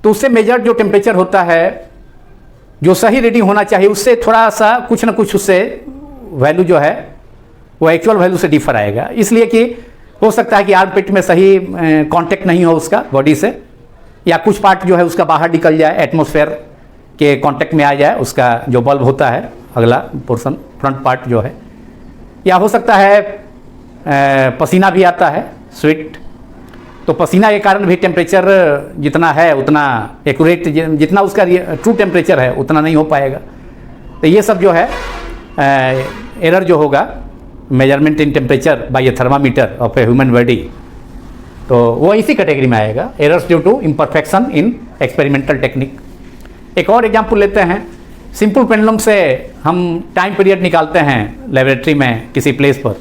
तो उससे मेजर जो टेम्परेचर होता है, जो सही रीडिंग होना चाहिए, उससे थोड़ा सा कुछ ना कुछ उससे वैल्यू जो है वो एक्चुअल वैल्यू से डिफर आएगा। इसलिए कि हो सकता है कि आर्म पिट में सही कांटेक्ट नहीं हो उसका बॉडी से, या कुछ पार्ट जो है उसका बाहर निकल जाए, एटमॉस्फेयर के कांटेक्ट में आ जाए उसका जो बल्ब होता है, अगला पोर्शन, फ्रंट पार्ट जो है, या हो सकता है पसीना भी आता है, स्वेट। तो पसीना के कारण भी टेम्परेचर जितना है उतना एक्यूरेट, जितना उसका ट्रू टेम्परेचर है उतना नहीं हो पाएगा। तो ये सब जो है एरर जो होगा measurement in temperature by a thermometer of a human body, तो वो इसी कैटेगरी में आएगा, errors due to imperfection in experimental technique. एक और एग्जाम्पल लेते हैं। सिंपल पेंडुलम से हम टाइम पीरियड निकालते हैं लेबोरेटरी में किसी प्लेस पर,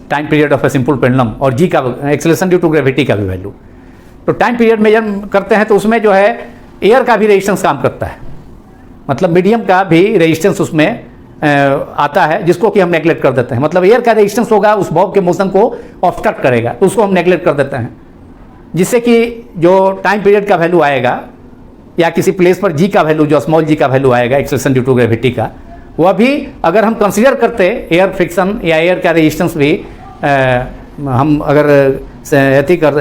time period of a simple pendulum, और जी का एक्सेलरेशन ड्यू टू ग्रेविटी का भी वैल्यू। तो टाइम पीरियड मेजर करते हैं तो उसमें जो है एयर का भी रेजिस्टेंस काम करता है, मतलब मीडियम का भी रेजिस्टेंस उसमें आता है, जिसको कि हम नेगलेक्ट कर देते हैं। मतलब एयर का रेजिस्टेंस होगा, उस बॉब के मोशन को ऑब्स्ट्रक्ट करेगा, तो उसको हम नेगलेक्ट कर देते हैं। जिससे कि जो टाइम पीरियड का वैल्यू आएगा या किसी प्लेस पर जी का वैल्यू, जो स्मॉल जी का वैल्यू आएगा एक्सेलरेशन ड्यू टू ग्रेविटी का, वह भी अगर हम कंसीडर करते एयर फ्रिक्शन या एयर का रेजिस्टेंस भी हम अगर एथी कर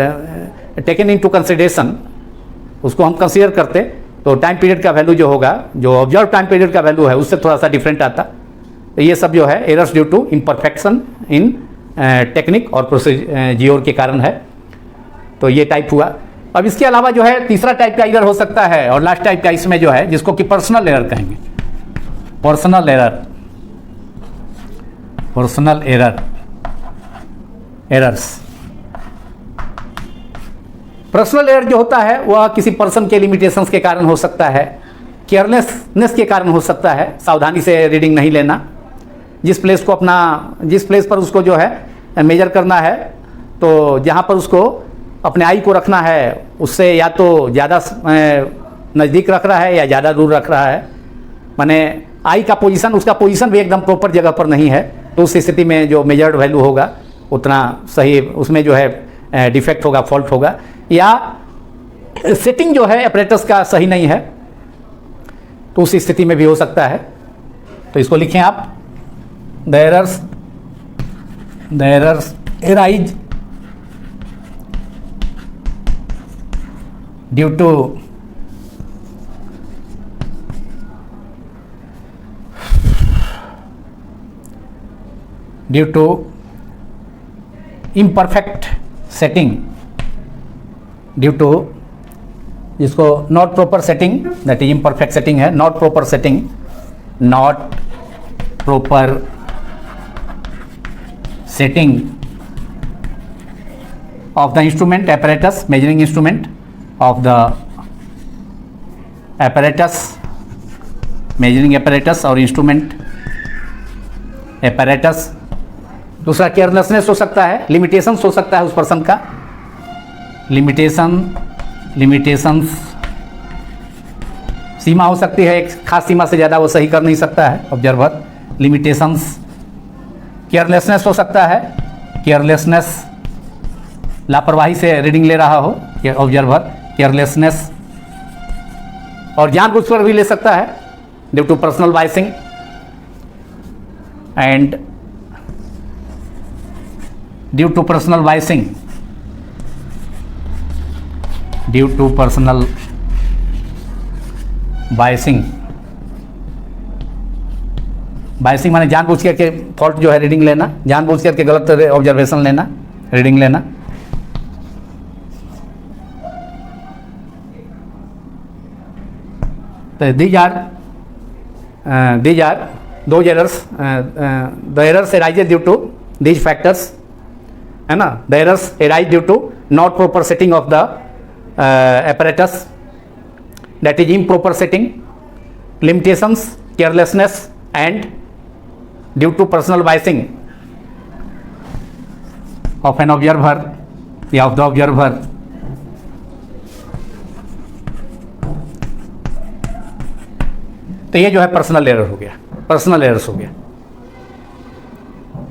टेकन इन टू कंसिडरेशन, उसको हम कंसीडर करते तो टाइम पीरियड का वैल्यू जो होगा, जो ऑब्जर्व टाइम पीरियड का वैल्यू है, उससे थोड़ा सा डिफरेंट आता। तो ये सब जो है errors due to imperfection in technique और प्रोसीजर के कारण है। तो ये टाइप हुआ। अब इसके अलावा जो है तीसरा टाइप का एरर हो सकता है और लास्ट टाइप का इसमें जो है, जिसको कि पर्सनल एरर कहेंगे। Personal error, personal error, errors. Personal error जो होता है वह किसी पर्सन के लिमिटेशंस के कारण हो सकता है, केयरलेसनेस के कारण हो सकता है, सावधानी से रीडिंग नहीं लेना, जिस प्लेस पर उसको जो है मेजर करना है, तो जहाँ पर उसको अपने आई को रखना है उससे या तो ज़्यादा नज़दीक रख रहा है या ज़्यादा दूर रख रहा है, माने आई का पोजीशन, उसका पोजीशन भी एकदम प्रॉपर जगह पर नहीं है, तो उस स्थिति में जो मेजर्ड वैल्यू होगा उतना सही, उसमें जो है डिफेक्ट होगा, फॉल्ट होगा, या सेटिंग जो है ऑपरेटर्स का सही नहीं है, तो उस स्थिति में भी हो सकता है। तो इसको लिखें आप, the errors arise due to imperfect setting, due to जिसको not proper setting, that is imperfect setting है, not proper setting, not proper setting of the instrument apparatus, measuring instrument of the apparatus, measuring apparatus और instrument apparatus। दूसरा carelessness हो सकता है, limitations हो सकता है उस पर्सन का, लिमिटेशंस सीमा हो सकती है, एक खास सीमा से ज़्यादा वो सही कर नहीं सकता है ऑब्जर्वर, लिमिटेशंस। केयरलेसनेस हो सकता है, केयरलेसनेस लापरवाही से रीडिंग ले रहा हो ऑब्जर्वर, केयरलेसनेस। और जानबूझकर भी ले सकता है due to personal biasing and due to personal biasing, due to personal biasing. Biasing माने जानबूझ करके फॉल्ट जो है रीडिंग लेना, जानबूझ करके गलत ऑब्जर्वेशन लेना, रीडिंग लेना। तो these are those errors, the errors arise due to these factors, है ना। The errors arise due to not proper setting of the apparatus, that is improper setting, limitations, carelessness and due to personal biasing of an observer या of the observer। तो ये जो है personal error हो गया, personal errors हो गया।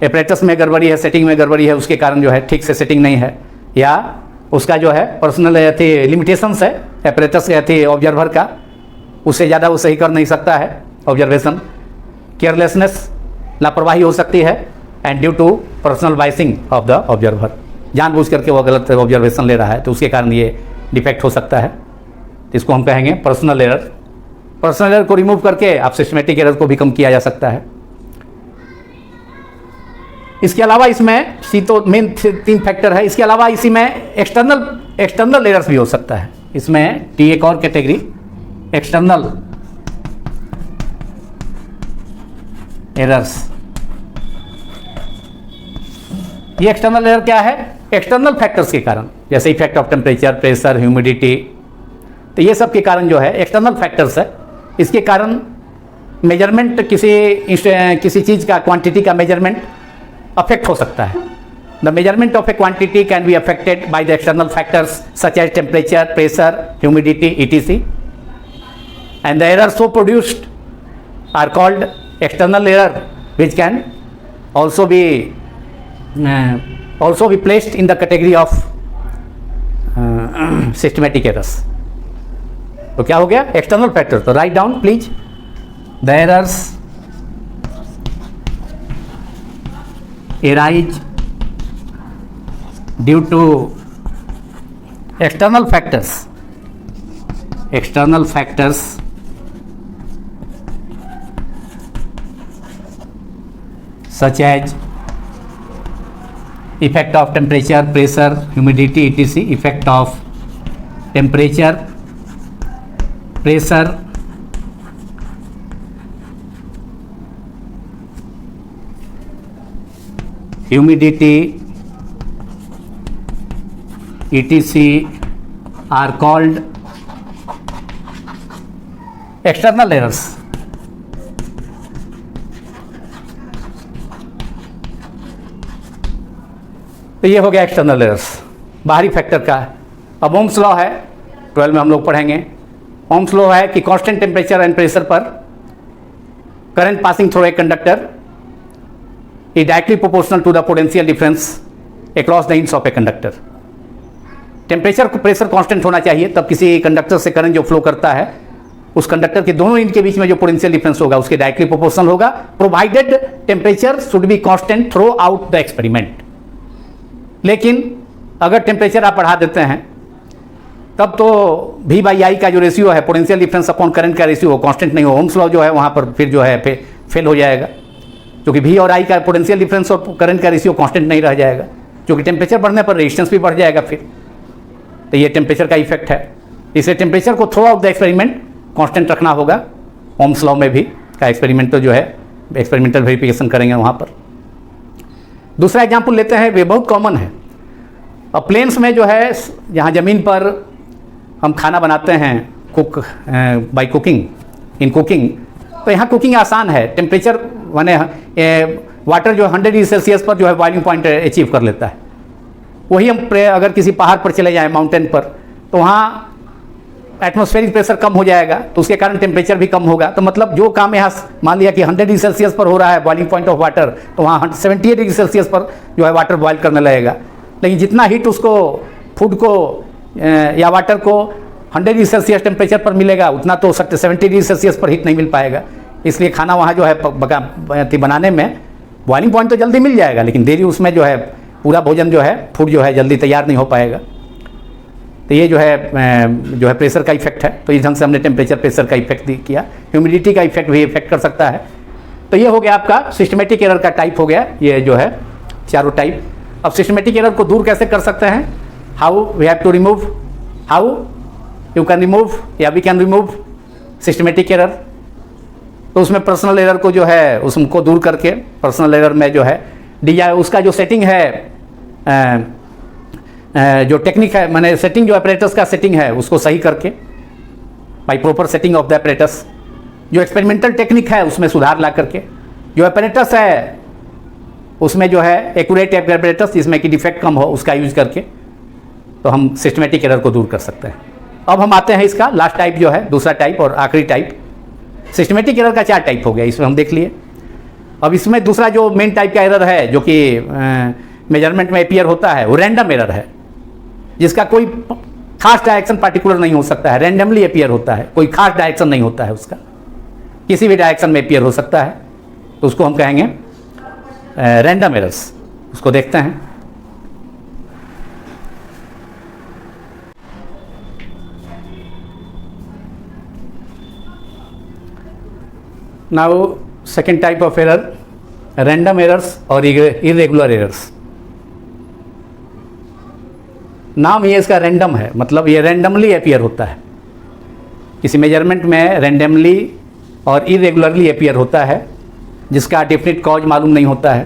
Apparatus में गड़बड़ी है, सेटिंग में गड़बड़ी है, उसके कारण जो है ठीक से सेटिंग नहीं है, या उसका जो है पर्सनल लिमिटेशंस है एपरेटस ऑब्जर्वर का, उससे ज़्यादा वो सही कर नहीं सकता है ऑब्जर्वेशन। केयरलेसनेस, लापरवाही हो सकती है, and due to personal biasing of the observer, जानबूझ करके वो गलत ऑब्जर्वेशन ले रहा है, तो उसके कारण ये डिफेक्ट हो सकता है। तो इसको हम कहेंगे पर्सनल एरर। पर्सनल एरर को रिमूव करके आप सिस्टमेटिक एरर को भी कम किया जा सकता है। इसके अलावा इसमें तो मेन 3 फैक्टर है। इसके अलावा इसी में एक्सटर्नल एरर्स भी हो सकता है। इसमें एक और कैटेगरी एक्सटर्नल एरर्स। ये एक्सटर्नल एरर क्या है? एक्सटर्नल फैक्टर्स के कारण, जैसे effect of temperature, pressure, humidity, तो ये सब के कारण जो है एक्सटर्नल फैक्टर्स है। इसके कारण मेजरमेंट, किसी चीज़ का क्वांटिटी का मेजरमेंट अफेक्ट हो सकता है। The measurement of a quantity can be affected by the external factors such as temperature, pressure, humidity, etc. And the error so produced are called external error, which can also be placed in the category of systematic errors. तो क्या हो गया? External factor. तो write down please the errors arise due to external factors such as effect of temperature, pressure, humidity, etc. Effect of temperature, pressure, humidity, etc. are called external errors. तो ये हो गया external errors, बाहरी factor का। अब Ohm's law है, 12 में हम लोग पढ़ेंगे। ओम्स लॉ है कि कांस्टेंट टेम्परेचर एंड प्रेशर पर current passing through a conductor is directly proportional to the potential difference across the ends of a conductor. Temperature pressure constant होना चाहिए, तब किसी कंडक्टर से करंट जो फ्लो करता है उस कंडक्टर के दोनों एंड के बीच में जो पोटेंशियल डिफरेंस होगा उसके डायरेक्टली प्रोपोर्शनल होगा, provided temperature should be constant through out the experiment. लेकिन अगर टेम्परेचर आप बढ़ा देते हैं तब तो V बाई आई का जो रेशियो है पोटेंशियल डिफरेंस अपॉन करंट का रेशियो कांस्टेंट नहीं हो, ओम्स लॉ जो है वहाँ पर फिर जो है फेल हो जाएगा, क्योंकि V और I का पोटेंशियल डिफरेंस और करंट का रेशियो कांस्टेंट नहीं रह जाएगा, क्योंकि टेम्परेचर बढ़ने पर रेजिस्टेंस भी बढ़ जाएगा फिर। तो ये टेम्परेचर का इफेक्ट है, इसलिए टेम्परेचर को through out the experiment constant रखना होगा। ओम्स लॉ में भी का एक्सपेरिमेंट तो जो है एक्सपेरिमेंटल वेरिफिकेशन करेंगे वहाँ पर। दूसरा एग्जाम्पल लेते हैं, वे बहुत कॉमन है। अब प्लेन्स में जो है जहाँ ज़मीन पर हम खाना बनाते हैं cook by cooking in cooking, तो यहाँ कुकिंग आसान है। टेम्परेचर माने वाटर जो 100 डिग्री सेल्सियस पर जो है बॉइलिंग पॉइंट अचीव कर लेता है। वही हम अगर किसी पहाड़ पर चले जाएं माउंटेन पर, तो वहाँ एटमॉस्फेरिक प्रेशर कम हो जाएगा, तो उसके कारण टेम्परेचर भी कम होगा। तो मतलब जो काम यहाँ मान लिया कि 100 डिग्री सेल्सियस पर हो रहा है बॉइलिंग पॉइंट ऑफ वाटर, तो वहाँ 78 डिग्री सेल्सियस पर जो है वाटर बॉयल करने लगेगा। लेकिन जितना हीट उसको फूड को या वाटर को 100 डिग्री सेल्सियस टेम्परेचर पर मिलेगा, उतना तो 70 डिग्री सेल्सियस पर हीट नहीं मिल पाएगा। इसलिए खाना वहाँ जो है बनाने में बॉइलिंग पॉइंट तो जल्दी मिल जाएगा, लेकिन देरी उसमें जो है पूरा भोजन जो है फूड जो है जल्दी तैयार नहीं हो पाएगा। तो ये जो है प्रेशर का इफेक्ट है। तो इस ढंग से हमने टेम्परेचर प्रेशर का इफेक्ट किया। ह्यूमिडिटी का इफेक्ट भी इफेक्ट कर सकता है। तो ये हो गया आपका सिस्टमेटिक एरर का टाइप हो गया, ये जो है चारों टाइप। अब सिस्टमेटिक एरर को दूर कैसे कर सकते हैं? How we have to remove, how you can remove या we can remove systematic error. तो उसमें पर्सनल एरर को जो है उसको दूर करके, पर्सनल एरर में जो है उसका जो सेटिंग है जो टेक्निक है, मैंने सेटिंग जो अपरेटस का सेटिंग है उसको सही करके by proper setting of the apparatus, जो एक्सपेरिमेंटल टेक्निक है उसमें सुधार ला करके, जो अपरेटस है उसमें जो है एक्यूरेट अपरेटस जिसमें कि डिफेक्ट कम हो उसका यूज करके, तो हम सिस्टमेटिक एरर को दूर कर सकते हैं। अब हम आते हैं इसका लास्ट टाइप जो है, दूसरा टाइप और आखिरी टाइप। सिस्टमेटिक एरर का 4 टाइप हो गया, इसमें हम देख लिए। अब इसमें दूसरा जो मेन टाइप का एरर है जो कि मेजरमेंट में अपीयर होता है, वो रैंडम एरर है, जिसका कोई खास डायरेक्शन पार्टिकुलर नहीं हो सकता है, रैंडमली अपीयर होता है, कोई खास डायरेक्शन नहीं होता है उसका, किसी भी डायरेक्शन में अपीयर हो सकता है। तो उसको हम कहेंगे रैंडम एरर्स। उसको देखते हैं। Now second type of error, random errors और इरेगुलर एरर्स। नाम ये इसका रैंडम है, मतलब ये रैंडमली अपीयर होता है, किसी मेजरमेंट में रैंडमली और इरेगुलरली अपीयर होता है, जिसका डेफिनेट कॉज मालूम नहीं होता है।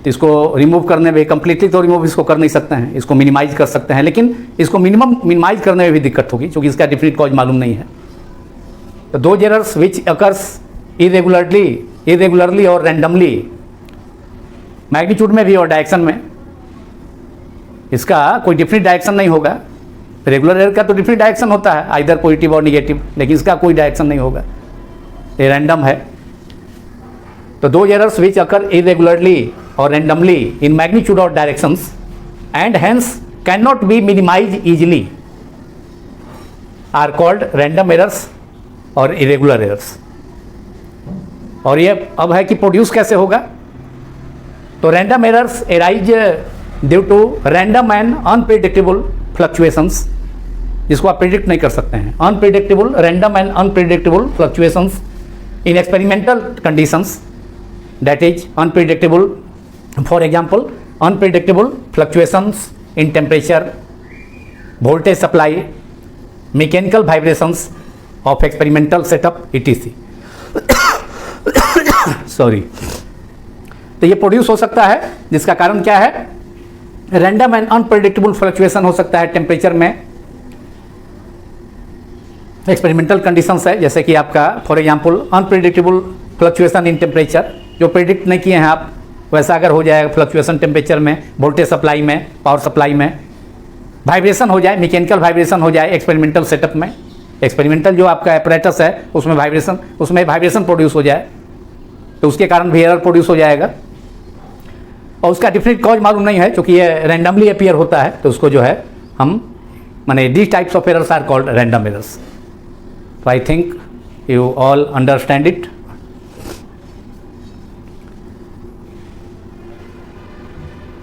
तो इसको रिमूव करने में, कंप्लीटली तो रिमूव इसको कर नहीं सकते हैं, इसको मिनिमाइज कर सकते हैं, लेकिन इसको मिनिमाइज करने में भी दिक्कत होगी क्योंकि इसका डेफिनेट कॉज मालूम नहीं है। तो दो एरर्स विच अकर्स इरेगुलरली और रैंडमली, मैग्नीट्यूड में भी और डायरेक्शन में, इसका कोई डिफरेंट डायरेक्शन नहीं होगा। रेगुलर एरर का तो डिफरेंट डायरेक्शन होता है, आइदर पॉजिटिव और निगेटिव, लेकिन इसका कोई डायरेक्शन नहीं होगा, ये रैंडम है। तो दो एरर्स विच अकर इरेगुलरली और रैंडमली इन मैग्नीट्यूड और directions and hence can not be minimise easily are called random errors और इरेगुलर एरर्स। और ये अब है कि प्रोड्यूस कैसे होगा। तो random errors arise due to random and unpredictable fluctuations, जिसको आप प्रिडिक्ट नहीं कर सकते हैं। Unpredictable, random and unpredictable fluctuations in experimental conditions, that is unpredictable, for example unpredictable fluctuations in temperature, voltage supply, mechanical vibrations of experimental setup etc. Sorry. तो ये produce हो सकता है, जिसका कारण क्या है, रैंडम एंड अनप्रेडिक्टेबल फ्लक्चुएशन हो सकता है टेम्परेचर में। एक्सपेरिमेंटल कंडीशंस है, जैसे कि आपका for example unpredictable fluctuation in temperature, जो प्रेडिक्ट नहीं किए हैं आप, वैसा अगर हो जाएगा फ्लक्चुएशन टेम्परेचर में, वोल्टेज सप्लाई में, पावर सप्लाई में, वाइब्रेशन हो जाए, मैकेनिकल वाइब्रेशन हो जाए एक्सपेरिमेंटल सेटअप में, एक्सपेरिमेंटल जो आपका एपरेटस है उसमें वाइब्रेशन प्रोड्यूस हो जाए, तो उसके कारण भी एरर प्रोड्यूस हो जाएगा। और उसका डिफरेंट कॉज मालूम नहीं है, क्योंकि ये रैंडमली अपीयर होता है, तो उसको जो है हम माने these types of errors are called random errors. तो I think you all understand it.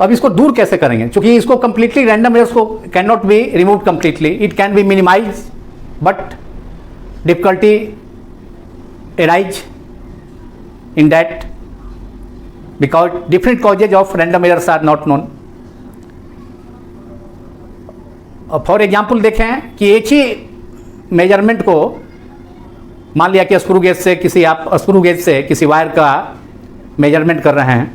अब इसको दूर कैसे करेंगे, क्योंकि इसको कंप्लीटली रैंडम एरर्स को can not be remove completely, it can be minimize, but difficulty arise in that because different causes of random errors are not known. For example देखें कि एक ही मेजरमेंट को मान लिया कि स्क्रू गेज से किसी वायर का मेजरमेंट कर रहे हैं,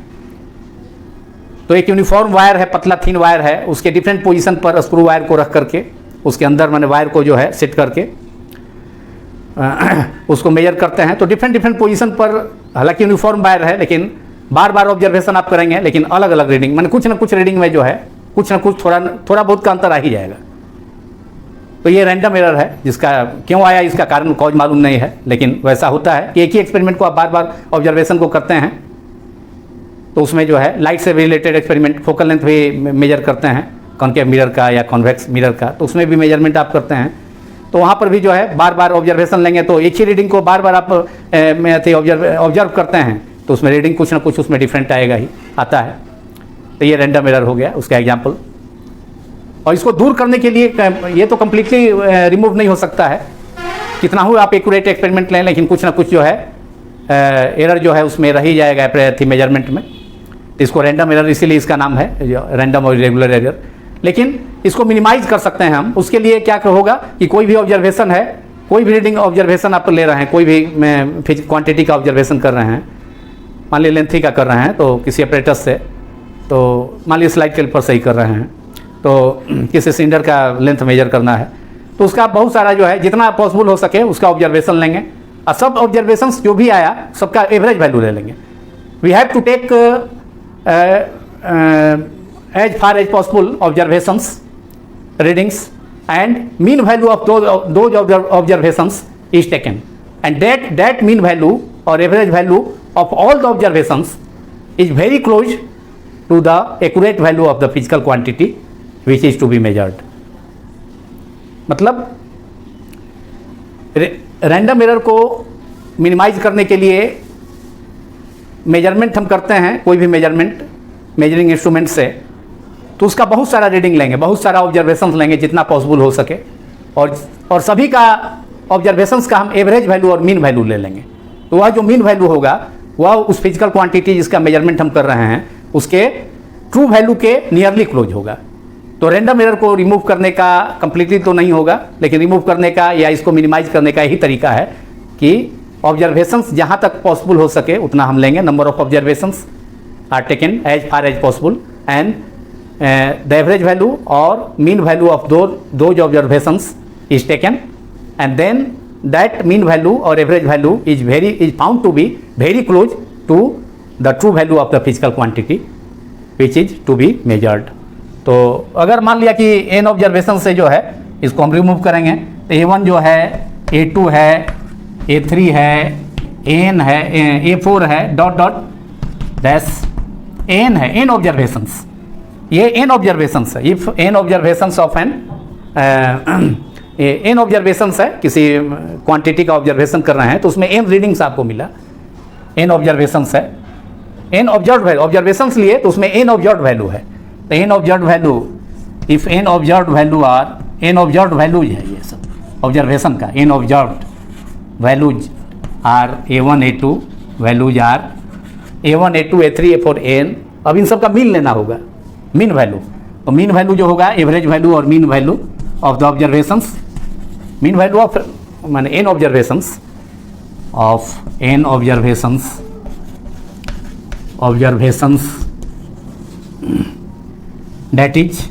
तो एक यूनिफॉर्म वायर है, पतला थिन वायर है, उसके डिफरेंट पोजीशन पर स्क्रू वायर को रख करके उसके अंदर मैंने वायर को जो है सेट करके उसको मेजर करते हैं। तो डिफरेंट पोजीशन पर, हालांकि यूनिफॉर्म वायर है लेकिन बार बार ऑब्जर्वेशन आप करेंगे, लेकिन अलग अलग रीडिंग, मैंने कुछ ना कुछ रीडिंग में जो है कुछ ना कुछ थोड़ा बहुत का अंतर आ ही जाएगा। तो ये रैंडम एरर है, जिसका क्यों आया इसका कारण कॉज मालूम नहीं है, लेकिन वैसा होता है कि एक ही एक्सपेरिमेंट को आप बार बार ऑब्जर्वेशन को करते हैं, तो उसमें जो है लाइट से रिलेटेड एक्सपेरिमेंट, फोकल लेंथ भी मेजर करते हैं, कॉन्केव मिरर का या कॉन्वेक्स मिरर का, तो उसमें भी मेजरमेंट आप करते हैं। तो वहाँ पर भी जो है बार बार ऑब्जर्वेशन लेंगे, तो एक ही रीडिंग को बार बार आप ऑब्जर्व करते हैं, तो उसमें रीडिंग कुछ ना कुछ उसमें डिफरेंट आएगा ही, आता है। तो ये रैंडम एरर हो गया उसका एग्जाम्पल। और इसको दूर करने के लिए ये तो कम्प्लीटली रिमूव नहीं हो सकता है, कितना हो आप एक्यूरेट एक्सपेरिमेंट लें, लेकिन कुछ ना कुछ जो है एरर जो है उसमें रह ही जाएगा मेजरमेंट में। तो इसको रैंडम एरर, इसीलिए इसका नाम है रैंडम और इरेगुलर एरर। लेकिन इसको मिनिमाइज कर सकते हैं हम। उसके लिए क्या होगा कि कोई भी ऑब्जर्वेशन है, कोई भी रीडिंग ऑब्जर्वेशन आप ले रहे हैं, कोई भी क्वांटिटी का ऑब्जर्वेशन कर रहे हैं, मान लीजिए लेंथी का कर रहे हैं तो किसी अपरेटस से, तो मान लीजिए स्लाइड कैलिपर से ही कर रहे हैं, तो किसी सिलेंडर का लेंथ मेजर करना है, तो उसका बहुत सारा जो है जितना पॉसिबल हो सके उसका ऑब्जर्वेशन लेंगे, और सब ऑब्जर्वेशंस जो भी आया सबका एवरेज वैल्यू ले लेंगे। We have to take as far as possible observations, readings, and mean value of those observations is taken, and that mean value or average value of all the observations is very close to the accurate value of the physical quantity which is to be measured. मतलब random error को minimise करने के लिए measurement हम करते हैं, कोई भी मेजरमेंट मेजरिंग इंस्ट्रूमेंट से, तो उसका बहुत सारा रीडिंग लेंगे, बहुत सारा ऑब्जर्वेशंस लेंगे जितना पॉसिबल हो सके, और सभी का ऑब्जर्वेशंस का हम एवरेज वैल्यू और मीन वैल्यू ले लेंगे। तो वह जो मीन वैल्यू होगा वह उस फिजिकल क्वांटिटी जिसका मेजरमेंट हम कर रहे हैं उसके ट्रू वैल्यू के नियरली क्लोज होगा। तो रैंडम एरर को रिमूव करने का कंप्लीटली तो नहीं होगा, लेकिन रिमूव करने का या इसको मिनिमाइज करने का यही तरीका है कि ऑब्जर्वेशंस जहाँ तक पॉसिबल हो सके उतना हम लेंगे। Number of observations are taken as far as possible, and the average value or mean value of those observations is taken, and then that mean value or average value is found to be very close to the true value of the physical quantity which is to be measured. तो अगर मान लिया कि n observation से जो है इसको हम रिमूव करेंगे, तो A1 जो है, A2 है, A3 है, n है, A4 है, डॉट डॉट डैश n है, n ऑब्जर्वेशंस, ये एन ऑब्जर्वेशंस है। If n observations of n observations है, किसी क्वांटिटी का ऑब्जर्वेशन कर रहे हैं तो उसमें एन रीडिंग्स आपको मिला, एन ऑब्जर्वेशंस है। एन ऑब्जर्व वैल्यू, ऑब्जर्वेशंस लिए तो उसमें एन ऑब्जर्व वैल्यू है। तो n observe value, if n observe value are, n observe values है ये सब ऑब्जर्वेशन का, n observe values are A1 A2 values are A1 A2 A3 A4 n. अब इन सब का मीन लेना होगा, मीन वैल्यू। तो मीन वैल्यू जो होगा एवरेज वैल्यू और mean value of the observations, mean value of माने n observations of n observations that is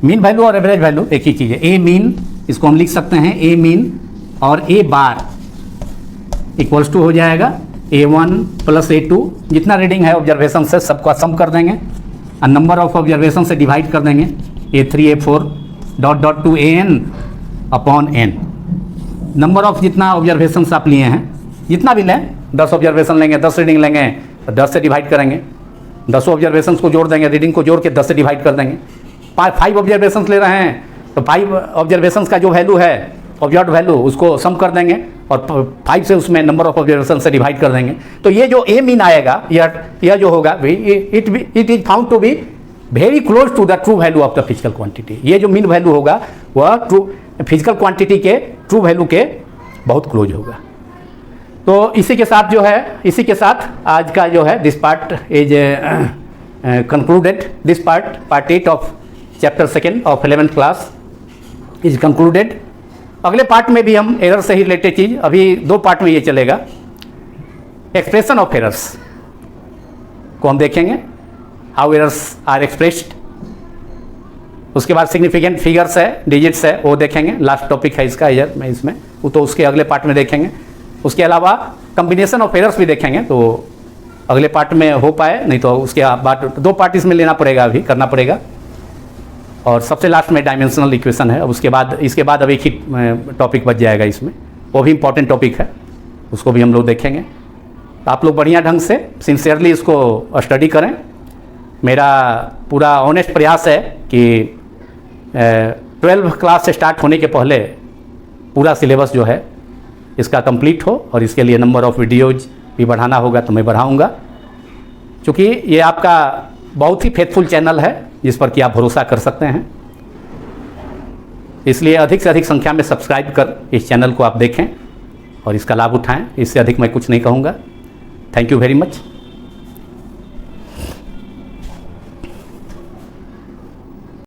mean value और एवरेज वैल्यू एक ही चीज़ है। ए मीन, इसको हम लिख सकते हैं ए मीन और ए बार इक्वल्स टू हो जाएगा A1 प्लस A2, जितना रीडिंग है ऑब्जर्वेशन से सबका सम कर देंगे और नंबर ऑफ ऑब्जर्वेशन से डिवाइड कर देंगे, A3 A4 dot dot to AN upon N। Number of जितना ऑब्जर्वेशन आप लिए हैं, जितना भी लें, 10 ऑब्जर्वेशन लेंगे, 10 रीडिंग लेंगे तो 10 से डिवाइड करेंगे, 10 ऑब्जर्वेशन को जोड़ देंगे, रीडिंग को जोड़ के 10 से डिवाइड कर देंगे। 5 ऑब्जर्वेशन ले रहे हैं तो 5 ऑब्जर्वेशन का जो वैल्यू है ऑब्जर्व वैल्यू उसको सम कर देंगे और 5 से उसमें नंबर ऑफ ऑब्जर्वेशन से डिवाइड कर देंगे। तो ये जो ए मीन आएगा, यह जो होगा it is found to be very close to the true value of the physical quantity. ये जो मीन वैल्यू होगा वह ट्रू फिजिकल क्वांटिटी के ट्रू वैल्यू के बहुत क्लोज होगा। तो इसी के साथ जो है, इसी के साथ आज का जो है this part is concluded. This part 8 of chapter 2 of 11th class is concluded. अगले पार्ट में भी हम एरर से ही रिलेटेड चीज़, अभी 2 पार्ट में ये चलेगा। एक्सप्रेशन ऑफ एरर्स को हम देखेंगे, हाउ एरर्स आर एक्सप्रेस्ड। उसके बाद सिग्निफिकेंट फिगर्स है, डिजिट्स है, वो देखेंगे। लास्ट टॉपिक है इसका एरर में, इसमें वो तो उसके अगले पार्ट में देखेंगे। उसके अलावा कम्बिनेशन ऑफ एरर्स भी देखेंगे, तो अगले पार्ट में हो पाए, नहीं तो उसके बाद 2 पार्ट इसमें लेना पड़ेगा, अभी करना पड़ेगा। और सबसे लास्ट में डायमेंशनल इक्वेशन है। अब उसके बाद, इसके बाद अब एक ही टॉपिक बच जाएगा इसमें, वो भी इम्पॉर्टेंट टॉपिक है, उसको भी हम लोग देखेंगे। तो आप लोग बढ़िया ढंग से सिंसियरली इसको स्टडी करें। मेरा पूरा ऑनेस्ट प्रयास है कि 12th क्लास से स्टार्ट होने के पहले पूरा सिलेबस जो है इसका कंप्लीट हो, और इसके लिए नंबर ऑफ़ वीडियोज़ भी बढ़ाना होगा तो मैं बढ़ाऊँगा, क्योंकि ये आपका बहुत ही फेथफुल चैनल है जिस पर कि आप भरोसा कर सकते हैं। इसलिए अधिक से अधिक संख्या में सब्सक्राइब कर इस चैनल को आप देखें और इसका लाभ उठाएं। इससे अधिक मैं कुछ नहीं कहूँगा। Thank you very much.